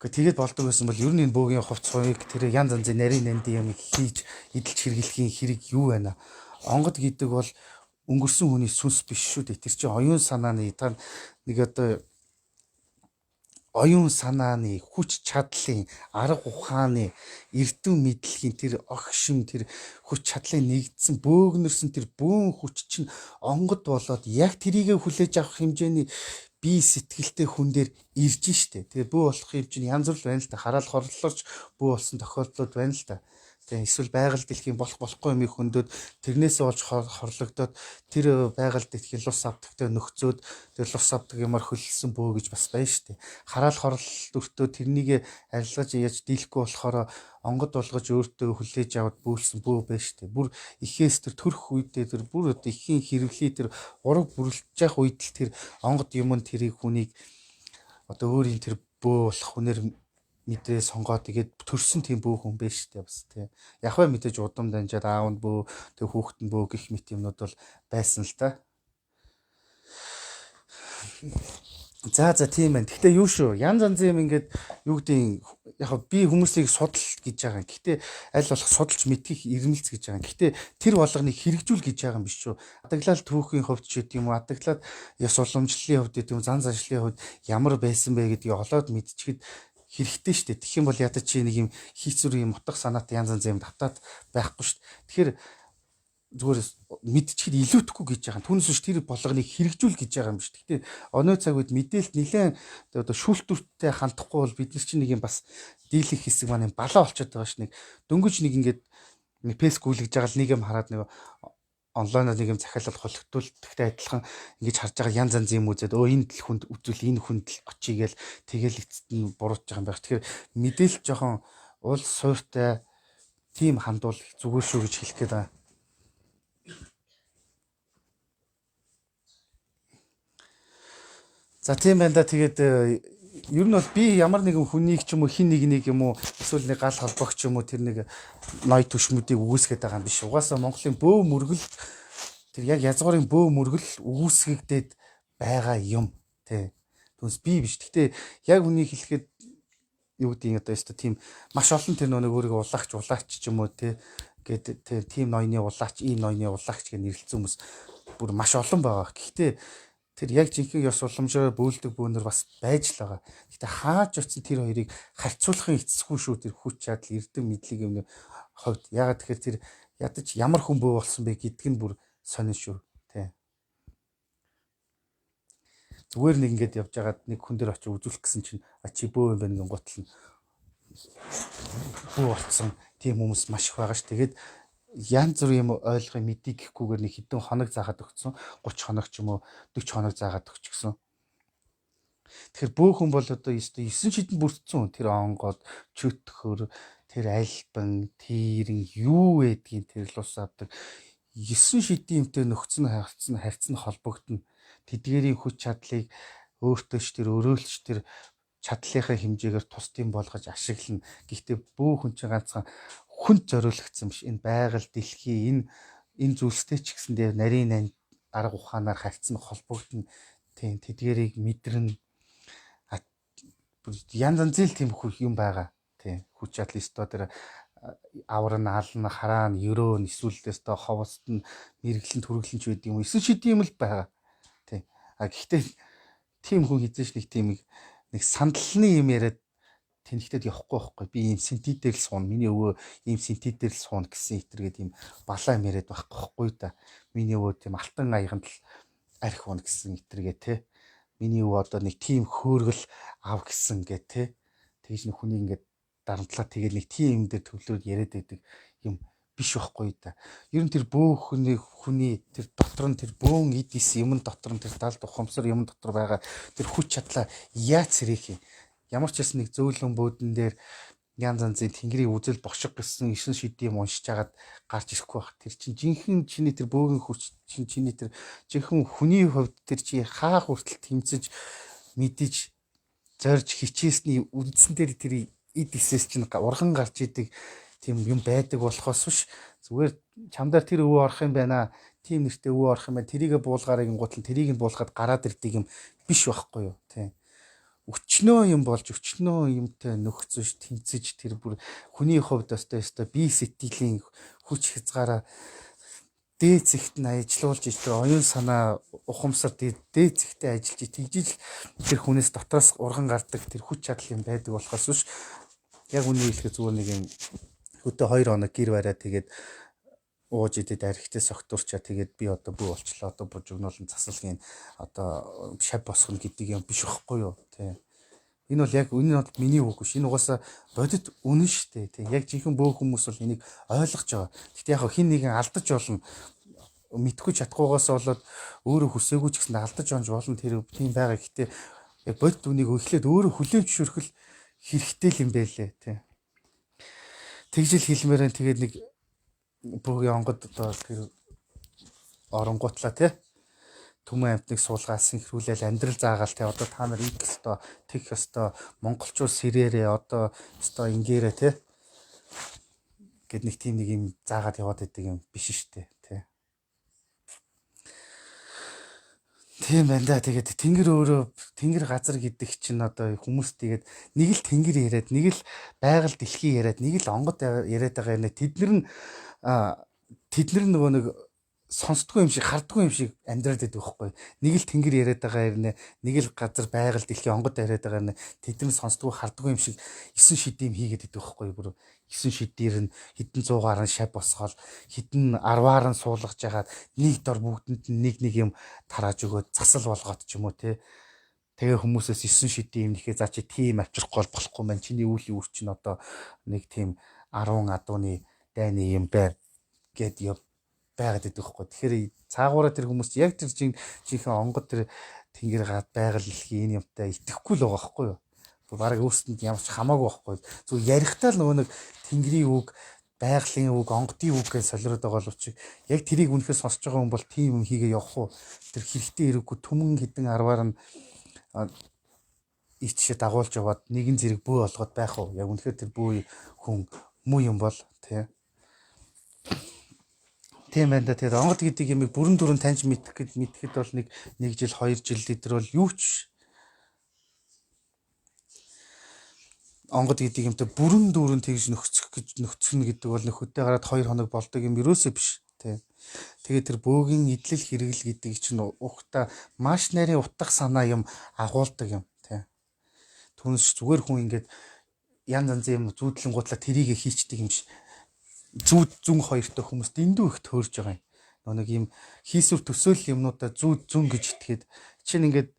Тэгээд болдог байсан бол ер нь энэ бөөгийн хувц хуйг тэр янз янзын нарийн нандин юм хийж эдэлж хэрэглэхийн хэрэг юу байна? Онгод гэдэг бол өнгөрсөн хүний сүнс биш шүү дээ. Тэр чинь оюун санааны та нэг одоо оюун санааны хүч чадлын арга ухааны эрдэм мэдлэгийн тэр огшин тэр хүч чадлын нэгдсэн бөөгнөрсөн тэр бөөн хүч чинь онгод болоод яг тэрийгэ хүлээж авах хэмжээний бие сэтгэлтэй хүн дээр ирж штэ. Тэгээ бүү болох юм чинь янз бүр байна л да. Хараал хорлолоорч бүү болсон тохиолдлууд байна л да. Тэгээ эсвэл байгаль дэлхийн болохгүй юм их хөндөөд тэрнээсээ болж хорлогдоод тэр байгаль дэлхийн лус авдагтай нөхцөөд тэр лус авдаг юмар хөлсөн бөө гэж бас байна штэ. Хараал хорлол өртөө тэрнийг арилгаж яаж дийлэхгүй болохоор онгод болгож өөртөө хүлээж аваад бүүлсэн бөө байна штэ. Бүр ихээс тэр төрөх үедээ тэр бүр одоо ихийн хэрэглээ тэр ураг бүрлж явах үед л тэр онгод юм нь тэрийг хүнийг одоо өөрийн тэр бөө болох хүнээр мэдрээ сонгоод тэгээд төрсөн тийм бөө хүн байж штэ бас тий. Яг вэ мэдээж удам данжаад аав нь бөө тэг хүүхэд нь бөө гэх мэт юмнууд бол байсан л та. За тийм байна. Гэхдээ юу шүү? Янз янзын юм ингээд юу гэдэг яг би хүмүүсийг судал гэж байгаа. Гэхдээ аль болох судалж мэдхийг ирмэлц гэж байгаа. Гэхдээ тэр болгоныг хэрэгжүүл гэж байгаа юм биш шүү. Адаглал түүхийн хувьд ч гэдэг юм уу, адаглал ёс уламжлалын хувьд гэдэг юм, зан заншлын хувьд ямар байсан бэ гэдгийг олоод мэдчихэд хэрэгтэй шүү дээ. Тэгэх юм бол ядаж чи нэг юм хийцүр юм утга санаатай янз янз юм татаад байхгүй шүү дээ. Тэгэхээр зүгээр мэдчихэд илүүтэхгүй гэж байгаа. Түүнээс биш тэр болгоныг хэрэгжүүл гэж байгаа юм биш. Гэхдээ оноо цаг үед мэдээлэл нэлээд одоо шүүлтүрттэй хандахгүй бол бид нар чинь нэг юм бас дийлэх хэсэг маань балаа болчиход байгаа ш. Нэг дөнгөж нэг ингээд нэг фэйсбүүк гүйлгэж байгаа л нэг юм хараад нэг онлайнаар нэг юм захиалал холигдвол тэгтээ адилхан ингэж харж байгаа янз янз юм үзээд энэ тэл хүнд үзвэл энэ хүнд л очие гээл тэгэл эцэст нь буруутж байгаа юм байх. Тэгэхээр мэдээлэл жоохон уул сууртай тим хандвал зүгээр шүү гэж хэлэх гээд байгаа. За тийм байна да. Тэгээд ер нь бол би ямар нэгэн хүнийг ч юм уу хин нэг юм уу эсвэл нэг гал холбогч юм уу тэр нэг ноёд түшмүүдийг үүсгэж байгаа юм биш. Угаасаа Монголын бөө мөргөл тэр яг язгуурын бөө мөргөл үүсгэгдээд байгаа юм тий. Түнс би биш. Гэтэ яг үнийг хэлэхэд юу гэдэг одоо ёстой тийм маш олон тэр нэг өөрийгөө улаач ч юм уу тий гээд тэр тийм ноёны улаач, ийм ноёны улаач гэж нэрлэлсэн хүмүүс бүр маш олон байгаа. Гэхдээ тэр яг жинхэнэ ёс уламжаар бөөлдөг бөөнөр бас байж л байгаа. Гэтэ хаач очсон тэр хоёрыг харьцуулахын эцэсгүй шүү тэр хүч чадал эрдэм мэдлэг юм хувьд. Ягаад тэгэхээр тэр ядаж ямар хүн бөө болсон бэ гэдг нь бүр сонин шүү. Тэ. Зүгээр нэг ингэж явж байгаад нэг хүн дээр очиж үзүүлэх гэсэн чинь чи бөө юм байна гэн гутал нь бөө болцсон тийм хүмүүс маш их байгаа ш. Тэгээд янз бүрийн юм ойлгохын мэдээ гэхгүйгээр нэг хэдэн хоног заагаад өгсөн 30 хоног ч юм уу 40 хоног заагаад өгчихсөн. Тэгэхээр бөөхөн бол одоо 9 шидэнд бүрдсэн тэр онгод чөтгөр тэр альбан тэрэн юу гэдгийг тэр лус авдаг 9 шидийн юмтэй нөхцөн харьцсан холбогдно. Тэдгээрийн хүч чадлыг өөртөөч тэр өрөөлч тэр чадлынхаа хэмжээгээр тусдын болгож ашиглана. Гэхдээ бөөхөн ч ганцхан хүнд зориулагдсан биш. Энэ байгаль дэлхий энэ зүйлстэй ч гэсэндээ нарийн арга ухаанаар харьцсан холбогдно. Тийм тэдгэрийг мэдрэн янз янзын тийм юм байгаа. Тийм хүч чадал өстөө тэр авран ална хараана ерөөн эсвэл өстөө ховост нь мэрэглэн төрөглөн ч байдаг юм. 9 шид юм л байгаа. Тийм. А гэхдээ тийм хүн хизээш нэг тийм нэг сандалны юм яриад тэнхтэд явахгүй байхгүй. Би ийм синтетээр л суун. Миний өвөө ийм синтетээр л суун гэсэн итэргээд ийм балаа юм яриад байхгүй да. Миний өвөө тийм алтан аяганд л арх уун гэсэн итэргээ те. Миний өвөө одоо нэг тийм хөөргөл ав гэсэн гэ те. Тэгж нэг хүний ингээд дарамтлаа тэгээд нэг тийм юм дээр төвлөрөд яриад байдаг юм биш байхгүй да. Ер нь тэр бөөх хүний тэр дотор нь тэр бөөн идис юм дотор нь тэр далд ухамсар юм дотор байгаа тэр хүч чадлаа яаж сэрэх юм. Ямар ч байсан нэг зөөлөн бөөдөн дээр янз янзын тэнгэрийн үзэл бошиг гэсэн 9 шидийн уншиж хагаад гарч ирэхгүй байх. Тэр чинь жинхэнэ чиний тэр бөөгөн хүч чиний тэр жинхэнэ хүний хувьд тэр чи хаа хүртэл тэмцэж мэдэж зорж хичээсний үндсэн дээр тэр идисээс чинь урган гарч идэг тийм юм байдаг болохоос биш зүгээр чамдаар тэр өвөө орох юм байна. Тийм нэртэй өвөө орох юм байна. Тэрийгэ буулгаарыг гутал тэрийг нь буулгаад гараад ирдэг юм биш байхгүй юу? Тийм. Өчнөө юм болж өчнөө юмтай нөхцөж тэнцэж тэр бүр хүний хувьд өстой бие сэтгэлийн хүч хязгаараа дээд зэгт нь ажиллуулж иж тэр оюун санаа ухамсар дээд зэгтээ ажиллаж тэгжиж тэр хүнээс дотоос урган гардаг тэр хүч чадал юм байдаг болохоос биш яг үнийг хэлэхэд зүгээр нэг юм хөтө 2 хоног гэр бариад тэгээд ууж идэд архитээ согтурчаа тэгээд би одоо бүү болчлоо одоо бужигнуулан засалгийн одоо шав босгоно гэдэг юм биш байхгүй юу тий. Энэ бол яг энэ бол миний үг биш. Энэ угаасаа бодит үнэн шүү дээ тий. Яг жинхэнэ бөөх хүмүүс бол энийг ойлгож байгаа. Гэхдээ яг хин нэгэн алдаж болно. Мэдхгүй чадахгүйгаас болоод өөрөө хүсээгүй ч гэсэн алдаж онж болно тэр тийм байгаа. Гэхдээ яг бодит үнийг эхлээд өөрөө хүлээн зөвшөөрөх хэрэгтэй л юм байлээ тий. Тэгжил хэлмээрэн тэгээд нэг бөөгийн онгод одоо тэр оронгуутлаа тий түмэн амтныг суулгаас синхруулэл амьдрал заагаал тий одоо та нар их өстой тэг өстой монголчууд сэрээрээ одоо өстой ингээрээ тий гэд нэг тийм нэг юм заагаад яваад байдаг юм биш штэ тий. Тийм байна да. Тэгээд тэнгэр өөрөө тэнгэр газар гэдэг чинь одоо хүмүүс тэгээд нэг л тэнгэр яриад нэг л байгаль дэлхий яриад нэг л онгод яриад байгаа нэ тэднэр нөгөө нэг сонсдгүй юм шиг харддгүй юм шиг амьдраад байдаг байхгүй. Нэг л тэнгэр яриад байгаа хэрнэ нэг л газар байгаль дэлхий онгод яриад байгаа нэ тэднэр сонсдгүй харддгүй юм шиг 9 шидийн хийгээд байдаг байхгүй. Бүр 9 шидээр нь хэдэн 100-аар нь шав босгоол хэдэн 10-аар нь суулгаж ягаад нэг дор бүгдэнд нь нэг юм тарааж өгөөд засал болгоод ч юм уу те. Тэгээ хүмүүсээс 9 шидийн юм нэхээ за чи тийм авчрахгүй болохгүй маань чиний үүлийн үр чинь одоо нэг тийм 10 адууны дайны юм байр гэд байгаад идэх байхгүй. Тэгэхээр цаагаараа тэр хүмүүс яг тэр жинхэнэ онгод тэр тэнгэр гад байгаль дэлхий энэ юмтай итгэхгүй л байгаа байхгүй юу. Бараг өөрсөнд ямар ч хамаагүй байхгүй. Зүгээр ярихтаа л нөгөө нэг тэнгэрийн үг, байгалийн үг, онгодын үг гэж солиороод байгаа боловч яг тэрийг үнэхээр сонсож байгаа хүн бол тийм юм хийгээ явах уу. Тэр хэрэгтэй хэрэггүй түмэн хідэн 10-аар нь ичшээ дагуулж яваад нэгэн зэрэг бөө болгоод байх уу. Яг үнэхээр тэр бөө хүн муу юм бол тий. Тийм байна да. Тэгээд онгод гэдэг ямиг бүрэн дүрэн таньж мэдхэд бол нэг жил 2 жил литр бол юу ч онгод гэдэг юмтай бүрэн дүүрэн тэгж нөхцгнө гэдэг бол нөхөдтэй гараад 2 хоног болдог юм ерөөсөө биш тий. Тэгээд тэр бөөгийн идэл хэрэгэл гэдэг чинь ухта маш нарийн утга санаа юм агуулдаг юм тий. Түнш зүгээр хүн ингээд янз янзын юм зүүдлэн гутлаа тэрийг хийчдэг юм биш. Зүүн хоёртой хүмүүс дэндүү их төөрж байгаа юм. Нэг юм хийсвэр төсөөлөл юмнуудаа зүүн гэж итгээд чинь ингээд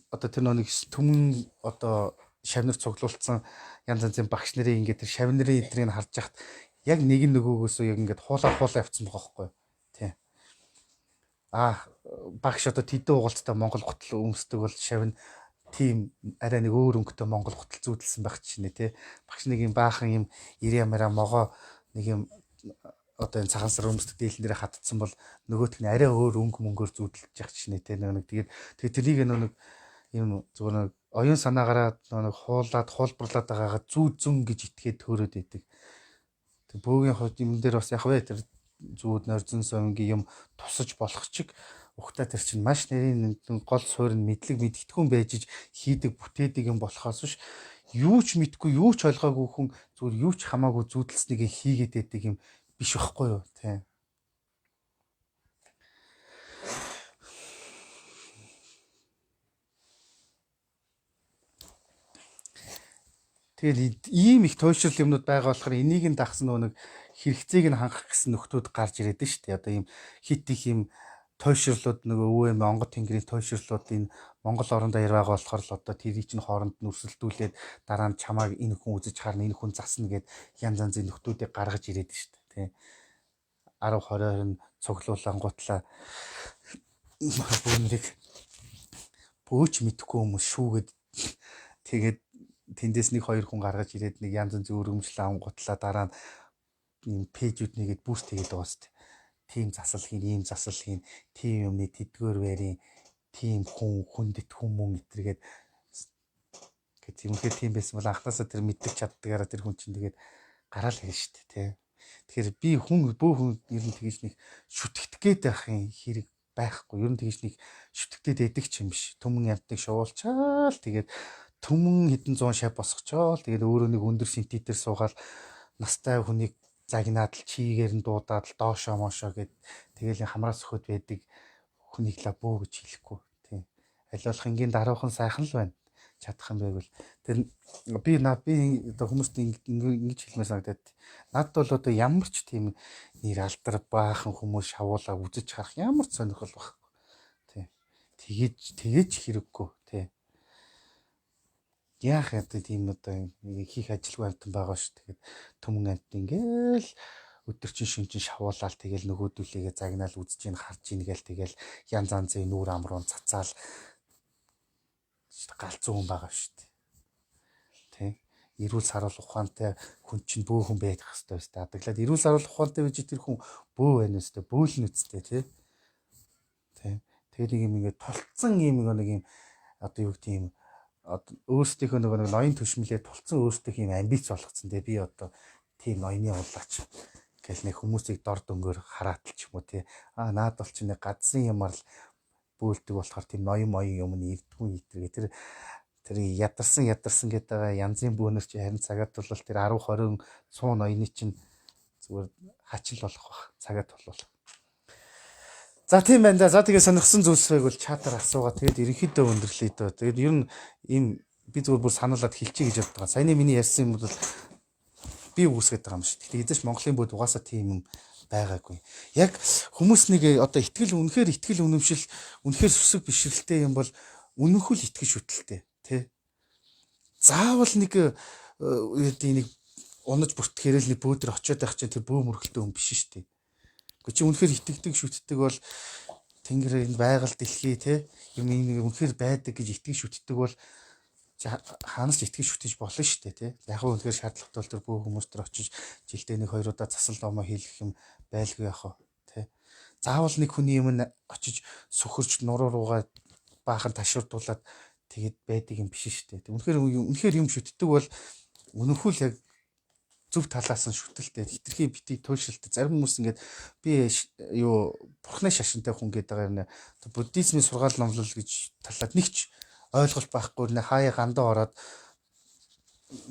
одоо тэр нэг түмэн одоо шавнар цуглуулсан янз янзын багш нарын ингээд тэр шавнарын эдрийг харж яхад яг нэг нөгөөгөөсөө яг ингээд хуулаа явцсан байгаа байхгүй тий. Багш одоо тэдэн угалцтай Монгол гутал өмсдөг бол шавн тийм арай нэг өөр өнгөтэй Монгол гутал зүүдэлсэн байх чинь тий. Багш нэг юм баахан юм ирээ мараа могоо нэг юм одоо энэ цагаан сар өмсдөг дийлэн дээр хатцсан бол нөгөөх нь арай өөр өнгө мөнгөөр зүүдэлж явах чинь тий. Нэг тэгээд тэрийг нэг юм зүгээр нэг оюун санаагаараа нэг хуулаад хуулбарлаад байгаагаа зүүн гэж итгээд төрөөд байдаг. Тэг бөөгийн хувьд юм дээр бас яг вэ тэр зүүд норзон сонгийн юм тусаж болох чиг ухтаа тэр чинь маш нарийн гол суурь нь мэдлэг мэдгэдэггүй байж хийдэг бүтээдэг юм болохоос биш юу ч мэдгүй юу ч ойлгоогүй хүн зүгээр юу ч хамаагүй зүүдэлснийг хийгээд байдаг юм биш байхгүй юу тий. тэгэл ийм их туйшрал юмнууд байгаа болохоор энийг нь дагсан нэг хэрэгцээг нь хангах гэсэн нөхдүүд гарч ирээд нь шүү дээ. Одоо ийм хит их ийм туйшрлууд нөгөө өвөө Монгол тэнгэрийн туйшрлууд энэ Монгол орондоо ирээ байгаа болохоор л одоо тэрийг чинь хооронд нь өрсөлдүүлээд дараа нь чамааг энэ хүн үзэж харна, энэ хүн засна гэд янз янзын нөхдүүдийг гаргаж ирээд нь шүү дээ. Тэ 10 20 нь цуглуулангуутлаа бүүнрийг бөөч мэдхгүй хүмүүс шүүгээд тэгээд тэндээс нэг хоёр хүн гаргаж ирээд нэг янз янзын өргөмжлөө ангуутлаа дараа нь ийм пэйжүүд нэгэд буст хийгээд байгаа шүү дээ. Тим засал хийн, ийм засал хийн, тим юмны тэдгээр байрын тим хүндэт хүмүүн итэргээд гэж юмхээр тим байсан бол анхнаасаа тэр мэддэг чаддгаараа тэр хүн чинь тэгээд гараал хэлнэ шүү дээ, тий. Тэгэхээр би бөө хүн ер нь тэгэж нэг шүтгэдэг гээд байхын хэрэг байхгүй. Ер нь тэгэж нэг шүтгэдэг дэдэг ч юм биш. Түмэн амтныг шуулчаал тэгээд түмэн хэдэн 100 шав босгочоол тэгээд өөрөө нэг өндөр синтетээр суугаал настай хүнийг загнаад л чигээр нь дуудаад л доошоо моошоо гэд тэгэл хамраас өхөд байдаг хүнийг л бөө гэж хэлэхгүй тий. Аль болох ингийн даруухан сайхан л байна. Чадах юм байвал тэр би одоо хүмүүст ингэж хэлмээр санагдаад надад бол одоо ямар ч тийм нэр алдар баахан хүмүүс шавуулаа үзэж харах ямар ч сонирхол байхгүй тий. Тэгэж хэрэггүй тий. Яах яа тийм одоо хийх ажилгүй амтан байгаа ш. Тэгээд түмэн амт ингээл өдөрчин шөнчин шавуулаад тэгэл нөгөөдүүлээгээ загнаал үзэж ийн харж ийн гээл тэгэл янз янзын нүүр амруун цацаал галзуу хүн байгаа ш. Тэ эрүүл саруул ухаантай хүн чинь бөө хүн байх хэвээр өстэй адаглаад эрүүл саруул ухаантай байж тэр хүн бөө байна өстэй бөөлн үстэй тий. Тэ тэгээд нэг юм ингээд толцсон юм нэг юм одоо юу гэдэг юм өөрсдийнхөө нэг ноён төшмөлээ тулцсан өөрсдийнх юм амбиц болгоцсон тий. Би одоо тийм ноёны улаач гэл нэг хүмүүсийг дор дөнгөөр хараатал ч юм уу тий. Наад бол чинь гадсан юмар л бөөлдөг болохоор тийм ноён юм ирдгүү итэргээ тэр ядарсан гэдэг байгаа янзын бөөнөр чи харин цагаад бол тэр 10 20 100 ноёны чинь зүгээр хачил болох бах цагаад болвол. За тийм байна да. За тэгээ сонирхсан зүйлсийг бол чатаар асуугаа. Тэгээд ерөнхийдөө өндөрлөе дөө. Тэгээд ер нь ийм би зүгээр бүр сануулад хэлчихье гэж боддог. Саяны миний ярьсан юм бол би үүсгэж байгаа юм шүү. Тэгтээ эзэж Монголын бод угаасаа тийм юм байгаагүй. Яг хүмүүс нэг одоо үнэхээр итгэл үнэмшил үнэхээр сүсэг бишрэлтэй юм бол үнэнхүүл итгэж шүтэлтэй тий. Заавал нэг нэг унаж бүртгэхэрэл нэг бөөдөр очиод байх чинь тэр бөө мөргөлтөө хүн биш шүү дээ. Гэхдээ чи үнэхээр итгэдэг шүтдэг бол тэнгэр энэ байгаль дэлхий тий юм нэг үнэхээр байдаг гэж итгэж шүтдэг бол хаанаас ч итгэж шүтэж болно шүү дээ тий. Яг нь үнэхээр шаардлагатай бол тэр бөө хүмүүс төр очиж жилдээ нэг 2 удаа засал домоо хийх юм байлгүй яах вэ тий. Заавал нэг хүний юм очиж сөхөрч нуруу руугаа баахан ташурдуулаад тэгээд байдаг юм биш шүү дээ. Үнэхээр юм шүтдэг бол үнэнхүүл яг зөв талаас нь шүтэлтэй хитрхи битгий туйшралтай зарим хүмүүс ингээд би бурхны шашинтай хүн гэдэг байгаа юм. Буддизмын сургаал номлол гэж талаад нэгч ойлголт байхгүй хаяа гандаа ороод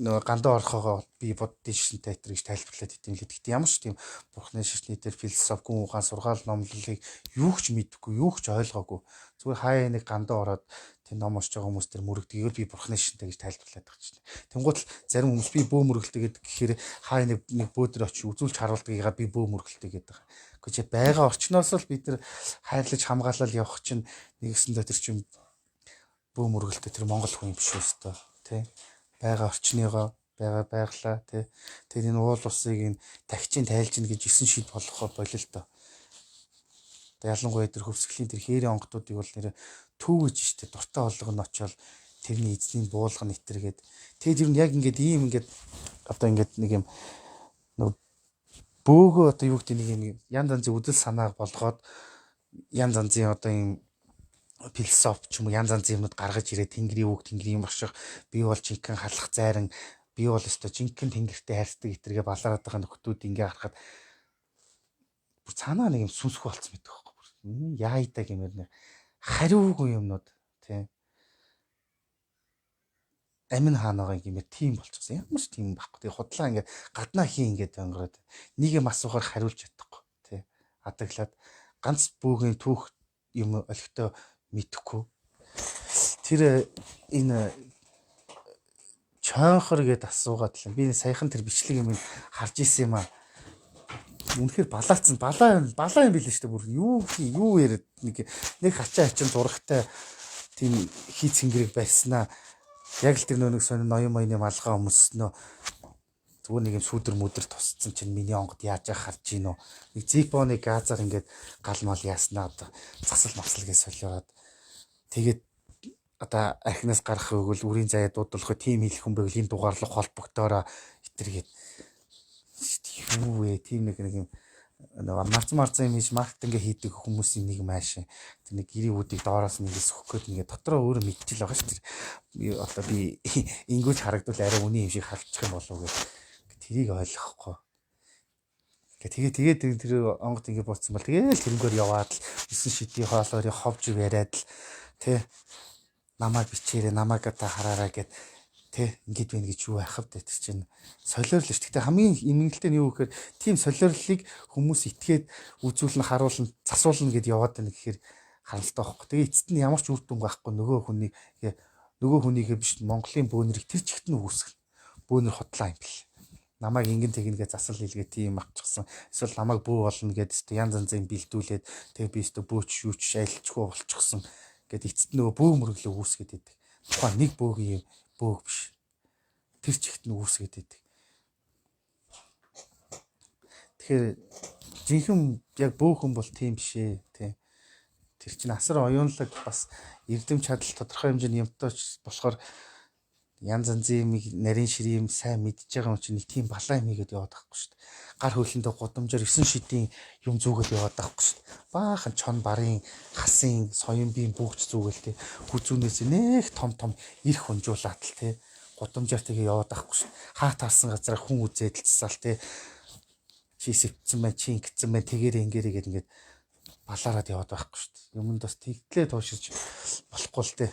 нөгөө гандаа орохоо би буддизм театр гэж тайлбарлаад идэм л гэдэг. Ямар ч тийм бурхны шашны дээр философи гүн ухаан сургаал номлолыг юу ч мэдэхгүй юу ч ойлгоогүй зүгээр хаяа нэг гандаа ороод тэр ном уншиж байгаа хүмүүс тэр мөрөгдгийгээр би бурхны шашинтай гэж тайлбарлаад байгаа чинь. Тэнгуут л зарим хүмүүс би бөө мөрөгөлтэй гэхээр хаяа нэг бөөдөр очиж үзүүлж харуулдагыгаа би бөө мөрөгөлтэй гэдэг. Гэхдээ байгаа орчноос л бид нар хайрлаж хамгаалал явах чинь нэгсэндээ тэр чинь бөө мөргөлтэй тэр Монгол хүн биш өстой тий. Байгаа орчныгоо байглаа тий. Тэр энэ уул усыг энэ тагчийн тайлжна гэж 9 шид болгохоо болил л доо. Ялангуяа тэр хөвсгөлийн тэр хээрийн онгодуудыг бол нэр төвөж штэ дуртай олгоно очоод тэрний эзний буулган нэтэргээд тэгээд ер нь яг ингээд ийм ингээд одоо ингээд нэг юм бөөгөө одоо юу гэдэг нэг юм янз янзын үдэл санаа болгоод янз янзын одоо юм философи ч юм уу янз янзын юмуд гаргаж ирээд тэнгэрийн үг тэнгэрийн борших би бол жинхэнэ халах зайран би бол өстой жинхэнэ тэнгэртэй хайрцдаг итэргээ балаараад байгаа нөхдүүд ингээ харахад бүр цаанаа нэг юм сүнсгүй болцсон байдаг байхгүй яайдаг юм ярина хариугүй юмнууд тий амин хаанаага гэмээр тийм болчихсон ямар ч тийм байхгүй тий худлаа ингээ гаднаа хий ингээд өнгөрөөд нэг юм асуухаар хариулж чадахгүй тий адаглаад ганц бөөгийн түүх юм олигтой мэдхгүй тэр энэ чойнхор гэд асуугаад л би саяхан тэр бичлэг юм харж исэн юм аа. Үнэхээр балаацсан балаа юм билээ шүү дээ. Бүр юу яриад нэг хачаа хачин зурагтай тийм хий цэнгэрэг барьснаа. Яг л тэр нэг сонин ноён малгай өмснөө. Зүгээр нэг юм сүдэр мүдэр тусцсан чинь миний онгод яаж харж гинөө. Нэг зипоны газар ингээд гал мал яаснаа одоо засал маслгээ солиороод тэгээд одоо архинаас гарах өгвөл үрийн заяа дуудлах тийм хэлэх хүн байвал энэ дугаарлах холбогдоороо итэргээд юу вэ тийм нэг юм марцсан юм хийж маркетинг хийдэг хүмүүсийн нэг маашин тэр нэг гэрийн үүдийг доороос нэг сөхөх гээд ингээд дотроо өөрөө мэдчихэл байгаа шүү дээ. Одоо би ингүүж харагдвал арай үний юм шиг харагдчих юм болов уу гэх тэрийг ойлгохгүй. Тэгээд тэр онгод ингээд буцсан бол тэгээд тэрнгээр яваад л 9 шидийн хоолойрыг ховж яриад л тэ намайг бичээрээ намайг одоо хараараа гэд тэ ингэж байна гэж юу ахав тэ тэр чинь солиорлоо шүү. Гэтэ хамгийн эмгэнэлтэй нь юу гэхээр тийм солиорлыг хүмүүс итгээд үзүүлнэ харуулна засуулна гэд яваад байна гэхээр харамсалтай байхгүй. Тэгээ эцэст нь ямар ч үр дүн байхгүй нөгөө хүнийгээ биш Монголын бөөнөрийг тэр чигт нь үүсгэх. Бөөнөр хотлаа юм бэл. Намайг ингэн тэгнэгээ засал хийлгээ тийм авчихсан. Эсвэл намайг бөө болно гэдээ янз янзын бэлдүүлээд тэгээ би өөртөө бөөч юуч айлчгүй болчихсон гэд эцэст нөгөө бөө мөрөглөө үүсгээд байдаг. Тухайн нэг бөөгийн бөөг биш. Тэр чигт нь үүсгээд байдаг. Тэгэхээр жинхэнэ яг бөөхөн бол тийм биш ээ тий. Тэр чинь асар оюунлаг бас эрдэм чадал тодорхой хэмжээний юмтай болохоор янз янзын нарийн ширийн сайн мэдж байгаа юм чинь нэг тийм балаа юм игээд яваад байхгүй шүү дээ. Гар хөлөндөө гудамжаар 9 шидийн юм зүгээд яваад байхгүй шүү дээ. Баахан чон барын хасын соён биеийн бүгд зүгээл тий. Хүзүүнээс нэх том ирэх хунжуулаад л тий. Гудамжаар тэгээ яваад байхгүй шүү дээ. Хаат харсан газараа хүн үзээд л цасаал тий. Чи сэвцэн байна, чи ингэсэн байна, тэгэрэ ингэрэ гээд ингээд балаараад яваад байхгүй шүү дээ. Юмд бас тэгтлээ туушиж болохгүй л тий.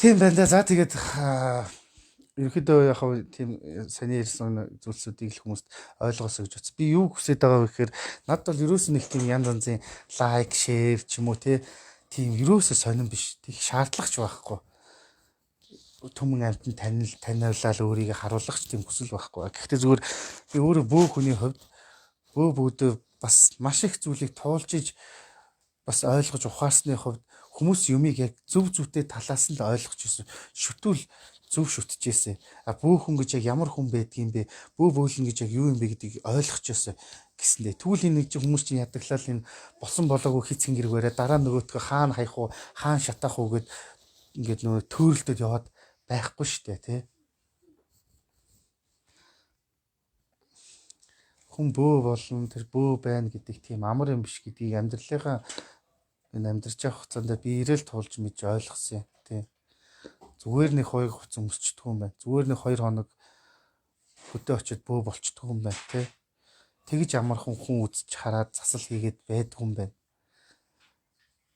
Тийм байна. За тэгээд ерөнхийдөө яг хав тийм саний ярьсан зүйлсүүдийг л хүмүүст ойлгоосоо гэж бодсон. Би юу хүсэж байгаа вэ гэхээр надад бол ерөөсөө нэг тийм янз янзын лайк, шеэр ч юм уу тийм ерөөсөө сонирн биш. Тэг шаардлагач байхгүй. Түмэн амтнд таниулаад өөрийгөө харуулгач тийм хүсэл байхгүй. Гэхдээ зүгээр би өөрөө бөө хүний хувьд бөөдөө бас маш их зүйлийг туулж иж бас ойлгож ухаарсны хувьд хүмүүс юмыг яг зөвтэй талаас нь л ойлгож ирсэн. Шүтүүл зөв шүтчихээсэ. Бөөхөн гэж яг ямар хүн байдгийм бэ? Бөөлөн гэж яг юу юм бэ гэдгийг ойлгож ирсэн гэсэндээ. Тэгвэл энэ нэг хүмүүс чинь ядаглал энэ болсон болоогүй хит цэнгэрэг бариад дараа нөгөөтгөө хаана хаях уу, хаана шатаах уу гэд ингээд нөгөө төөрөлдөд яваад байхгүй штэ тий. Хүн бөө болно тэр бөө байна гэдэг тийм амар юм биш гэдгийг амьдралынхаа энэ амьдарч явах хугацаанд би ирээл тулж мэдж ойлгосон юм тий. Зүгээр нэг 2 хугацаа өмсчдөг юм байна. Зүгээр нэг 2 хоног хөдөө очиод бөө болчдөг юм байна тий. Тэгж амархан хүн үзэж хараад засал хийгээд байдаг юм байна.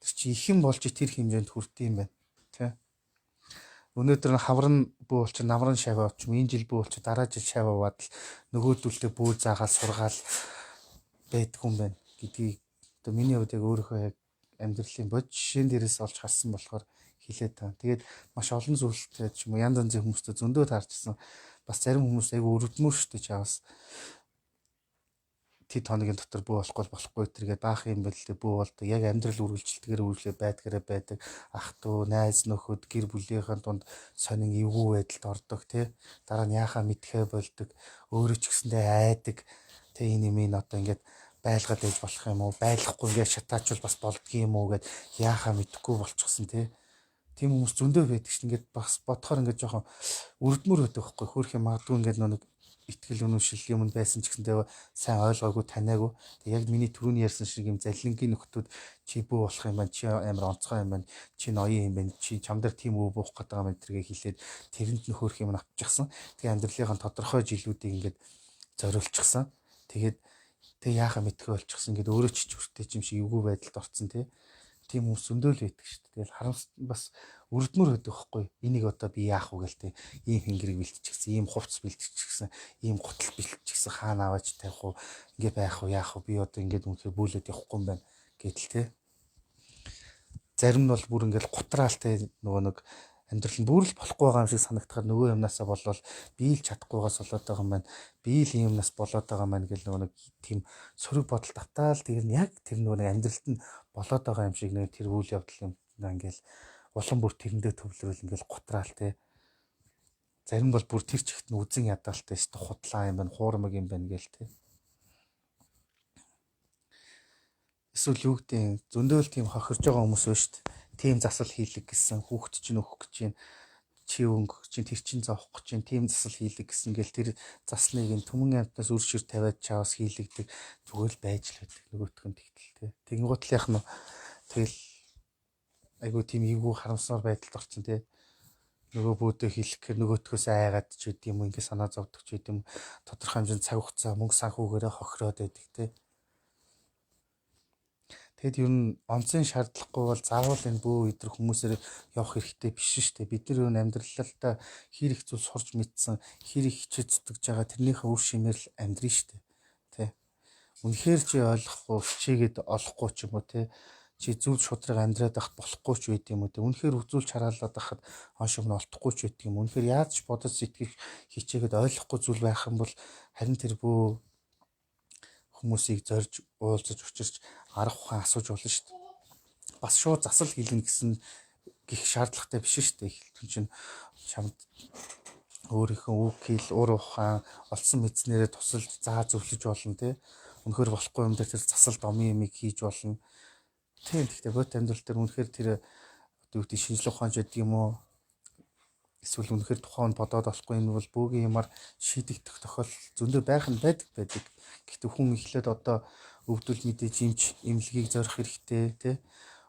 Тэр чи ихэн болж тэр хэмжээнд хүрдэм юм байна тий. Өнөөдөр хаврын бөө болч намрын шавь авч энэ жил бөө болч дараа жил шавь аваад л нөгөөдөлтөө бөө заагаад сургаал байдаг юм байна гэдгийг одоо миний хувьд яг өөрийнхөө яг амьдралын бод жишээн дээрээс олж харсан болохоор хэлээд таа. Тэгээд маш олон зүйлтэй ч юм уу янз янзын хүмүүстэй зөндөө таарчсан. Бас зарим хүмүүс айгүй өрөвдмөр штэ чаавас. Тэд хоногийн дотор бөө болохгүй тэргээд баах юм байл бөө болдог. Яг амьдрал үргэлжилтэгээр үргэлжлээ байдаг. Ах トゥ найз нөхөд гэр бүлийнхэн донд сонин эвгүй байдалд ордог тий. Дараа нь яхаа мэдхээ болдог. Өөрөө ч гэсэндээ айдаг. Тэ энэ юм одоо ингээд байлгаад байж болох юм уу? Байлахгүй ингээд шатаачвал бас болдгийм үү гэд яхаа мэдэхгүй болчихсон тий. Тийм хүмүүс зөндөө байдаг чинь ингээд бас бодохоор ингээд жоохон өрдмөр байдаг байхгүй хөөх юм магадгүй ингээд нэг итгэл үнэмшил юм байсан ч гэсэндээ сайн ойлгоогүй таниагүй. Тэг яг миний түрүүний ярьсан шиг юм залингийн нөхдүүд чи бөө болох юм байна, чи амар онцгой юм байна, чи ноён юм байна, чи чам дээр тийм өө буух гэдэг юм энтергээ хэлээд тэрэнд нь хөөх юм авчихсан. Тэгээ амьдралынхаа тодорхой жилүүдийг ингээд зориулчихсан. Тэгээд тэг яахаа мэдхээ болчихсон. Ингээд өөрөө ч хүртэй юм шиг эвгүй байдалд орцсон тий. тийм хүмүүс зөндөл байдаг шүү дээ. Тэгэл бас өрдмөр байдаг хгүй. Энийг одоо би яах вэ гэлтэй. Ийм хэнгэрэг бэлтчихсэн, ийм хувцс бэлтчихсэн, ийм гутал бэлтчихсэн хаана аваач тавих уу? Ингээ байх уу, яах вэ? Би одоо ингээд үнэхээр бүүлээд явахгүй юм байна гэдэл те. Зарим нь бол бүр ингээд гутраалтай нөгөө нэг амьдрал нь бүр л болохгүй байгаа юм шиг санагдахаар нөгөө юмнасаа болвол би л чадахгүйгаас болоод байгаа юм байна. Би л ийм юмнаас болоод байгаа юм байна гэл нөгөө нэг тийм сөрөг бодол тавтаал тэр нь яг тэр нөгөө нэг амьдралд нь болоод байгаа юм шиг нэг тэр үйл явдал юм ингээл улам бүр тэрэндээ төвлөрөл ингээл гутраал те. Зарим бол бүр тэр чигт нь үзэн ядаалтай өстө худлаа юм байна, хуурмаг юм байна гээл те. Эсвэл юу гэдэг зөндөөл тийм хохирж байгаа хүмүүс ба шүү дээ. Тийм засал хийлэг гэсэн хүүхэд чинь өөх гэж чинь чи өнгөх чинь тэр чинь зовох гэж чинь тийм засал хийлэг гэсэн гэл тэр засныг нь түмэн амтнаас үр шир тавиад чаавас хийлэгдэг зүгээр л байж л байдаг нөгөөх нь тэгтэл те. Тэнгуутлынх нь тэгэл айгу тийм эвгүй харамсаар байдалд орчин те. Нөгөө бөөдөө хийлэх гэхээр нөгөөтгөөс айгаад ч үт юм ингээ санаа зовдөг ч үт юм тодорхой хэмжээнд цаг хугацаа мөнгө санхүүгээрээ хохироод байдаг те. Тэгэд ер нь онцын шаардлагагүй бол заавал энэ бөө өдр хүмүүсээр явах хэрэгтэй биш шүү дээ. Бид нар юу амьдралдаа хэр их зүйл сурч мэдсэн, хэр их хичээж зүтгэж байгаа тэрнийхээ үр шимээр л амьдрын шүү дээ. Тэ. Үнэхээр чи ойлгохгүй, хичээгээд олохгүй ч юм уу те. Чи зүйл шудраг амьдраад байхад болохгүй ч байд юм уу те. Үнэхээр үзүүлж хараалаад байхад хоош өмнө олдохгүй ч байд юм. Үнэхээр яаж ч бодож сэтгэх хичээгээд ойлгохгүй зүйл байх юм бол харин тэр бөө хүмүүсийг зорж уулзаж учирч арга ухаан асууж болно шүү дээ. Бас шууд засал хийлгэн гэсэн гих шаардлагатай биш шүү дээ. Хүн чинь чамд өөрийнхөө үг хэл, уур ухаан, олсон мэдснээрээ тусалж заа зөвлөж болно те. Үнэхээр болохгүй юм дээр тэр засал домын юмыг хийж болно. Тийм гэхдээ бот амьдрал дээр үнэхээр тэр одоо юу гэдэг шинжлэх ухаанч гэдэг юм уу? Эсвэл үнэхээр тухайн бодоод болохгүй юм бол бөөгийн юмар шийдэгдэх тохиолдол зөндөө байх нь байдаг. Гэхдээ хүн ихлээд одоо өвдөл мэдээж эмнэлгийг зорих хэрэгтэй тий.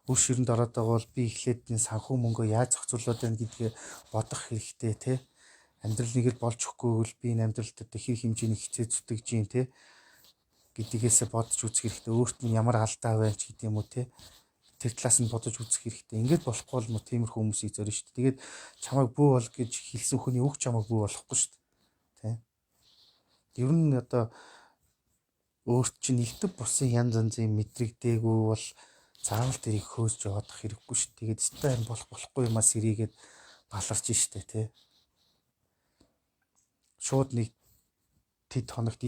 Үр ширэнд ороод байгаа бол би ихлээд энэ санхүү мөнгөө яаж зохицуулаад байна гэдгээ бодох хэрэгтэй тий. Амьдрал нэгээр болж өгөхгүй бол би энэ амьдралд одоо хэр хэмжээний хичээ зүтгэж гин тий гэдгийгээсээ бодож үзэх хэрэгтэй. Өөрт нь ямар алдаа байна ч гэдэг юм уу тий. Тэр талаас нь бодож үзэх хэрэгтэй. Ингээд болохгүй бол тиймэрхүү хүмүүсийг зорино шүү дээ. Тэгээд чамайг бүү бол гэж хэлсэн хүний үг чамайг бүү болохгүй шүү дээ. Тэ. Ер нь одоо өөрт чинь нэгтгэв бусын янз янзын мэдрэг дээгүү бол заавал тэрийг хөөж явах хэрэггүй шүү дээ. Тэгээд өстой юм болохгүй юмас эрийгээд баларч штэ тий. Шууд нэг тэд хоногт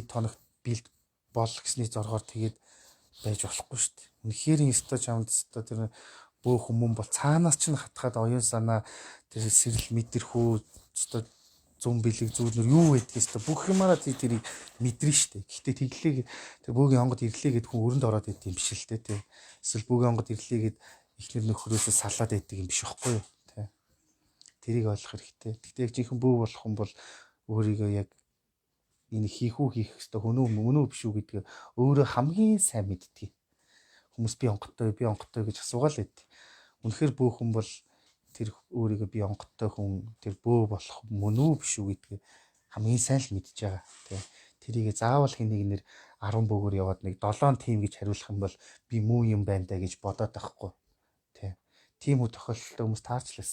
бэлд бол гэсний зоргоор тэгээд байж болохгүй шүү дээ. Үнэхээр өстой чамд өстой тэр бөө хүмүүн бол цаанаас ч хатгаад оюун санаа тэр сэрэл мэдэрхүү өстой зүүн бэлэг зүүнөр юу байдгийг өстой бүх юмараа тэрийг мэдрэн штэ. Гэхдээ тэглээ тэр бөөгийн онгод ирлээ гэд хүн өрөнд ороод идэв юм биш л дээ тий. Эсвэл бөөгийн онгод ирлээ гэд ихнэр нөхрөөсөө салаад идэг юм биш байхгүй юу тий. Тэрийг ойлгох хэрэгтэй. Гэхдээ яг жинхэнэ бөө болох хүн бол өөрийгөө яг энэ хийх ёстой мөн үү биш үү гэдгээ өөрөө хамгийн сайн мэддэг. Хүмүүс би онготой гэж асуугаал байд. Үнэхээр бөө хүн бол тэр өөрийгөө би онготой хүн тэр бөө болох мөн үү биш үү гэдгээ хамгийн сайн л мэдж байгаа. Тэ. Тэрийг заавал хэнийг нэр 10 бөөгөр яваад нэг 7 тим гэж хариулах юм бол би муу юм байна даа гэж бодоод байхгүй. Тэ. Тийм үү тохиолдолтой хүмүүс таарчлаас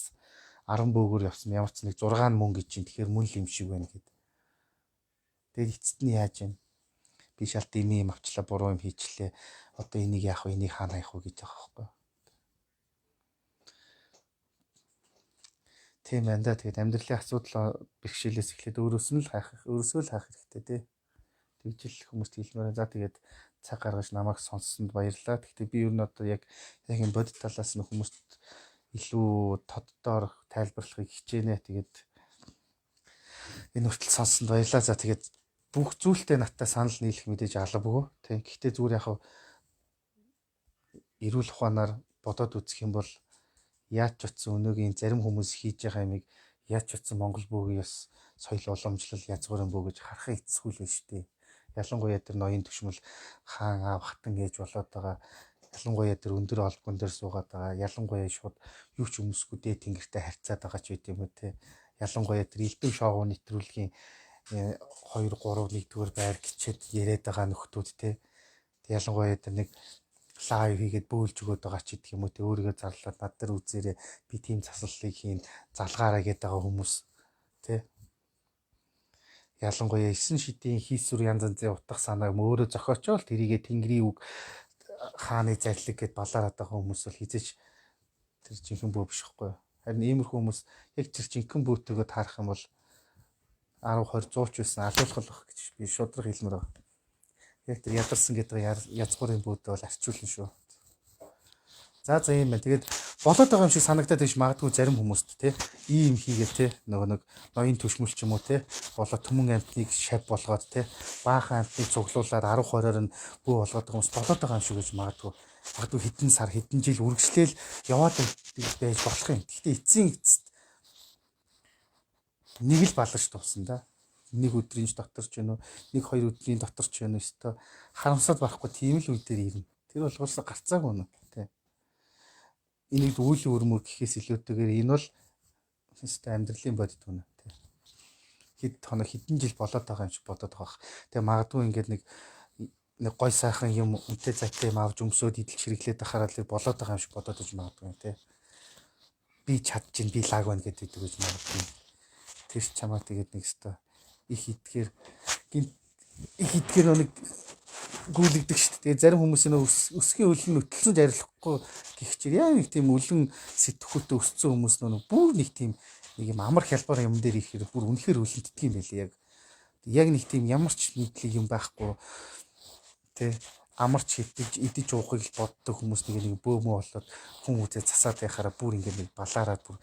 10 бөөгөр явсан ямар ч нэг 6 нь мөн гэж чинь тэгэхээр мөн л юм шиг байна гэдэг. Тэгээд эцэст нь яаж юм? Би шалт юм авчлаа буруу юм хийчлээ. Одоо энийг яах вэ? Энийг хаана хаях вэ гэж байгаа байхгүй. Тийм байна да. Тэгээд амьдралын асуудал бэрхшээлээс эхлээд өөрөөсөө л хайх хэрэгтэй тий. Тэгжил хүмүүст хэлмээр. За тэгээд цаг гаргаж намайг сонссонд баярлалаа. Гэхдээ би ер нь одоо яг энэ бодит талаас нь хүмүүст илүү тоддоор тайлбарлахыг хичээнэ. Тэгээд энэ хүртэл сонссонд баярлалаа. За тэгээд бүх зүйлтэй надтай санал нийлэх мэдээж албагүй тийм. Гэхдээ зүгээр яг эрүүл ухаанаар бодоод үзэх юм бол яаж ч утсан өнөөгийн зарим хүмүүс хийж байгаа юмыг яаж ч утсан Монгол бөөгийн ёс соёл уламжлал язгуурын бөө гэж харахын эцсгүй л шүү дээ. Ялангуяа тэр ноён төвшмөл хаан аав хатан гэж болоод байгаа. Ялангуяа тэр өндөр албан дээр суугаад байгаа. Ялангуяа шууд юу ч өмсгүй дээд тэнгэртэй харьцаад байгаа ч үт юм уу те. Ялангуяа тэр элдэв шоу нэвтрүүлгийн 2 3 1-р байр гिचээд яриад байгаа нөхдүүд те. Ялангуяа тэр нэг лайв хийгээд бөөлж өгöd байгаа ч гэдэг юм уу те өөрийгөө зарлаад над нар үзээрээ би тийм засварлыг хийн залгаараа гэдэг байгаа хүмүүс те ялангуяа 9 шидийн хийсвэр янз янзын утга санааг өөрөө зохиочоод тэрийгэ тэнгэрийн үг хааны зарлиг гэд балаараад байгаа хүмүүс бол хизээч тэр жинхэнэ бөө биш хэвгүй. Харин иймэрхүү хүмүүс яг тэр жинхэнэ бөөтөгөө таарах юм бол 10 20 100 ч байсан алуулах л байх гэж би шудраг хэлмээр байна. Яг тэр ядарсан гэдэг язгуурын бөөдөө бол арчуулна шүү. За юм байна. Тэгээд болоод байгаа юм шиг санагдаад байж магадгүй зарим хүмүүст те ийм хийгээл те нэг ноён төшмөл ч юм уу те болоод түмэн амтныг шав болгоод те баахан амтныг цуглуулад 10 20-оор нь бөө болгоод байгаа хүмүүс болоод байгаа юм шиг гэж магадгүй хэдэн сар хэдэн жил үргэлжлээл яваад байж болох юм. Гэхдээ эцсийн эцэст нэг л баларч тувсан да. Нэг өдрийн дотор ч юм уу, нэг хоёр өдрийн дотор ч юм уу өстой харамсаад байхгүй тийм л үе дээр ирнэ. Тэр бол уусаа гарцаагүй нэ тий. Энийг үйл өрмөр гэхээс илүүтэйгээр энэ бол өстой амьдралын бодит үнэ тий. Хэд хоног хэдэн жил болоод байгаа юм шиг бодоод байгаа. Тэгээ магадгүй ингээд нэг гой сайхан юм үнтэй зайтай юм авч өмсөөд идэлж хэрэглээд байхаараа л болоод байгаа юм шиг бодоод иж магадгүй тий. Би чадчих, би лаг байна гэдэг гэж магадгүй. Тэр чамаа тэгээд нэг өстой их итгэхээр нэг гүйлгдэг шүү дээ. Зарим хүмүүс нөө өсгийн өлн нөтлсөн жарилахгүй гэх чинь яа нэг тийм өлн сэтгхүүтээ өссөн хүмүүс нөө бүр нэг тийм нэг юм амар хялбар юм дээр ихээр бүр үнэхээр өлөнтдөг юм байлээ яг нэг тийм ямар ч нийтлэг юм байхгүй тий амарч идэж уухыг л боддог хүмүүс нэг бөөмөө болоод хүн үзээ засаад байхаараа бүр ингээд нэг балаараад бүр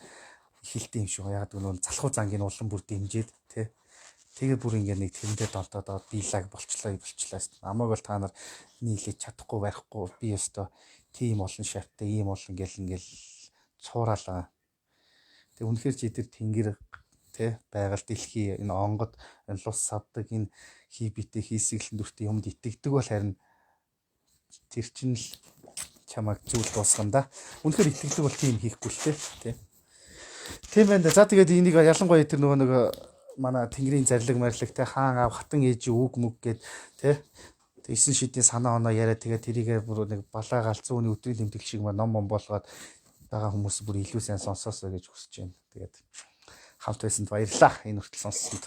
ихэлтэй юм шиг яг нөө залхуу зангийн улан бүр дэмжиж тий тэгээ бүр ингээд нэг тэрэндээ долдоод дийлаг болчлаа. Намайг бол та нар нийлээд чадахгүй барихгүй би өстой тийм олон шавтай ийм олон ингээл цуураалаа. Тэг үнэхээр чи тэр тэнгэр тэ байгаль дэлхий энэ онгод энэ лус савдаг энэ хий битээ хийсгэлэн дүртэй юмд итгэдэг бол харин тэр чинь л чамайг зүйл дуусгана да. Үнэхээр итгэдэг бол тийм хийхгүй л тэ. Тийм байна да. За тэгээд энийг ялангуяа тэр нөгөө нэг манай тэнгэрийн зарлиг марлагтай хаан аав хатан ээж үг мүг гээд тэ 9 шидийн санаа оноо яриа тэгээ тэрийгээ бүр нэг балаа галзуу үний өдрийн тэмдэг шиг ном болгоод байгаа хүмүүс бүр илүү сайн сонсоосоо гэж хүсэж байна. Тэгээд хамт байсанд баярлалаа. Энэ хүртэл сонссонд.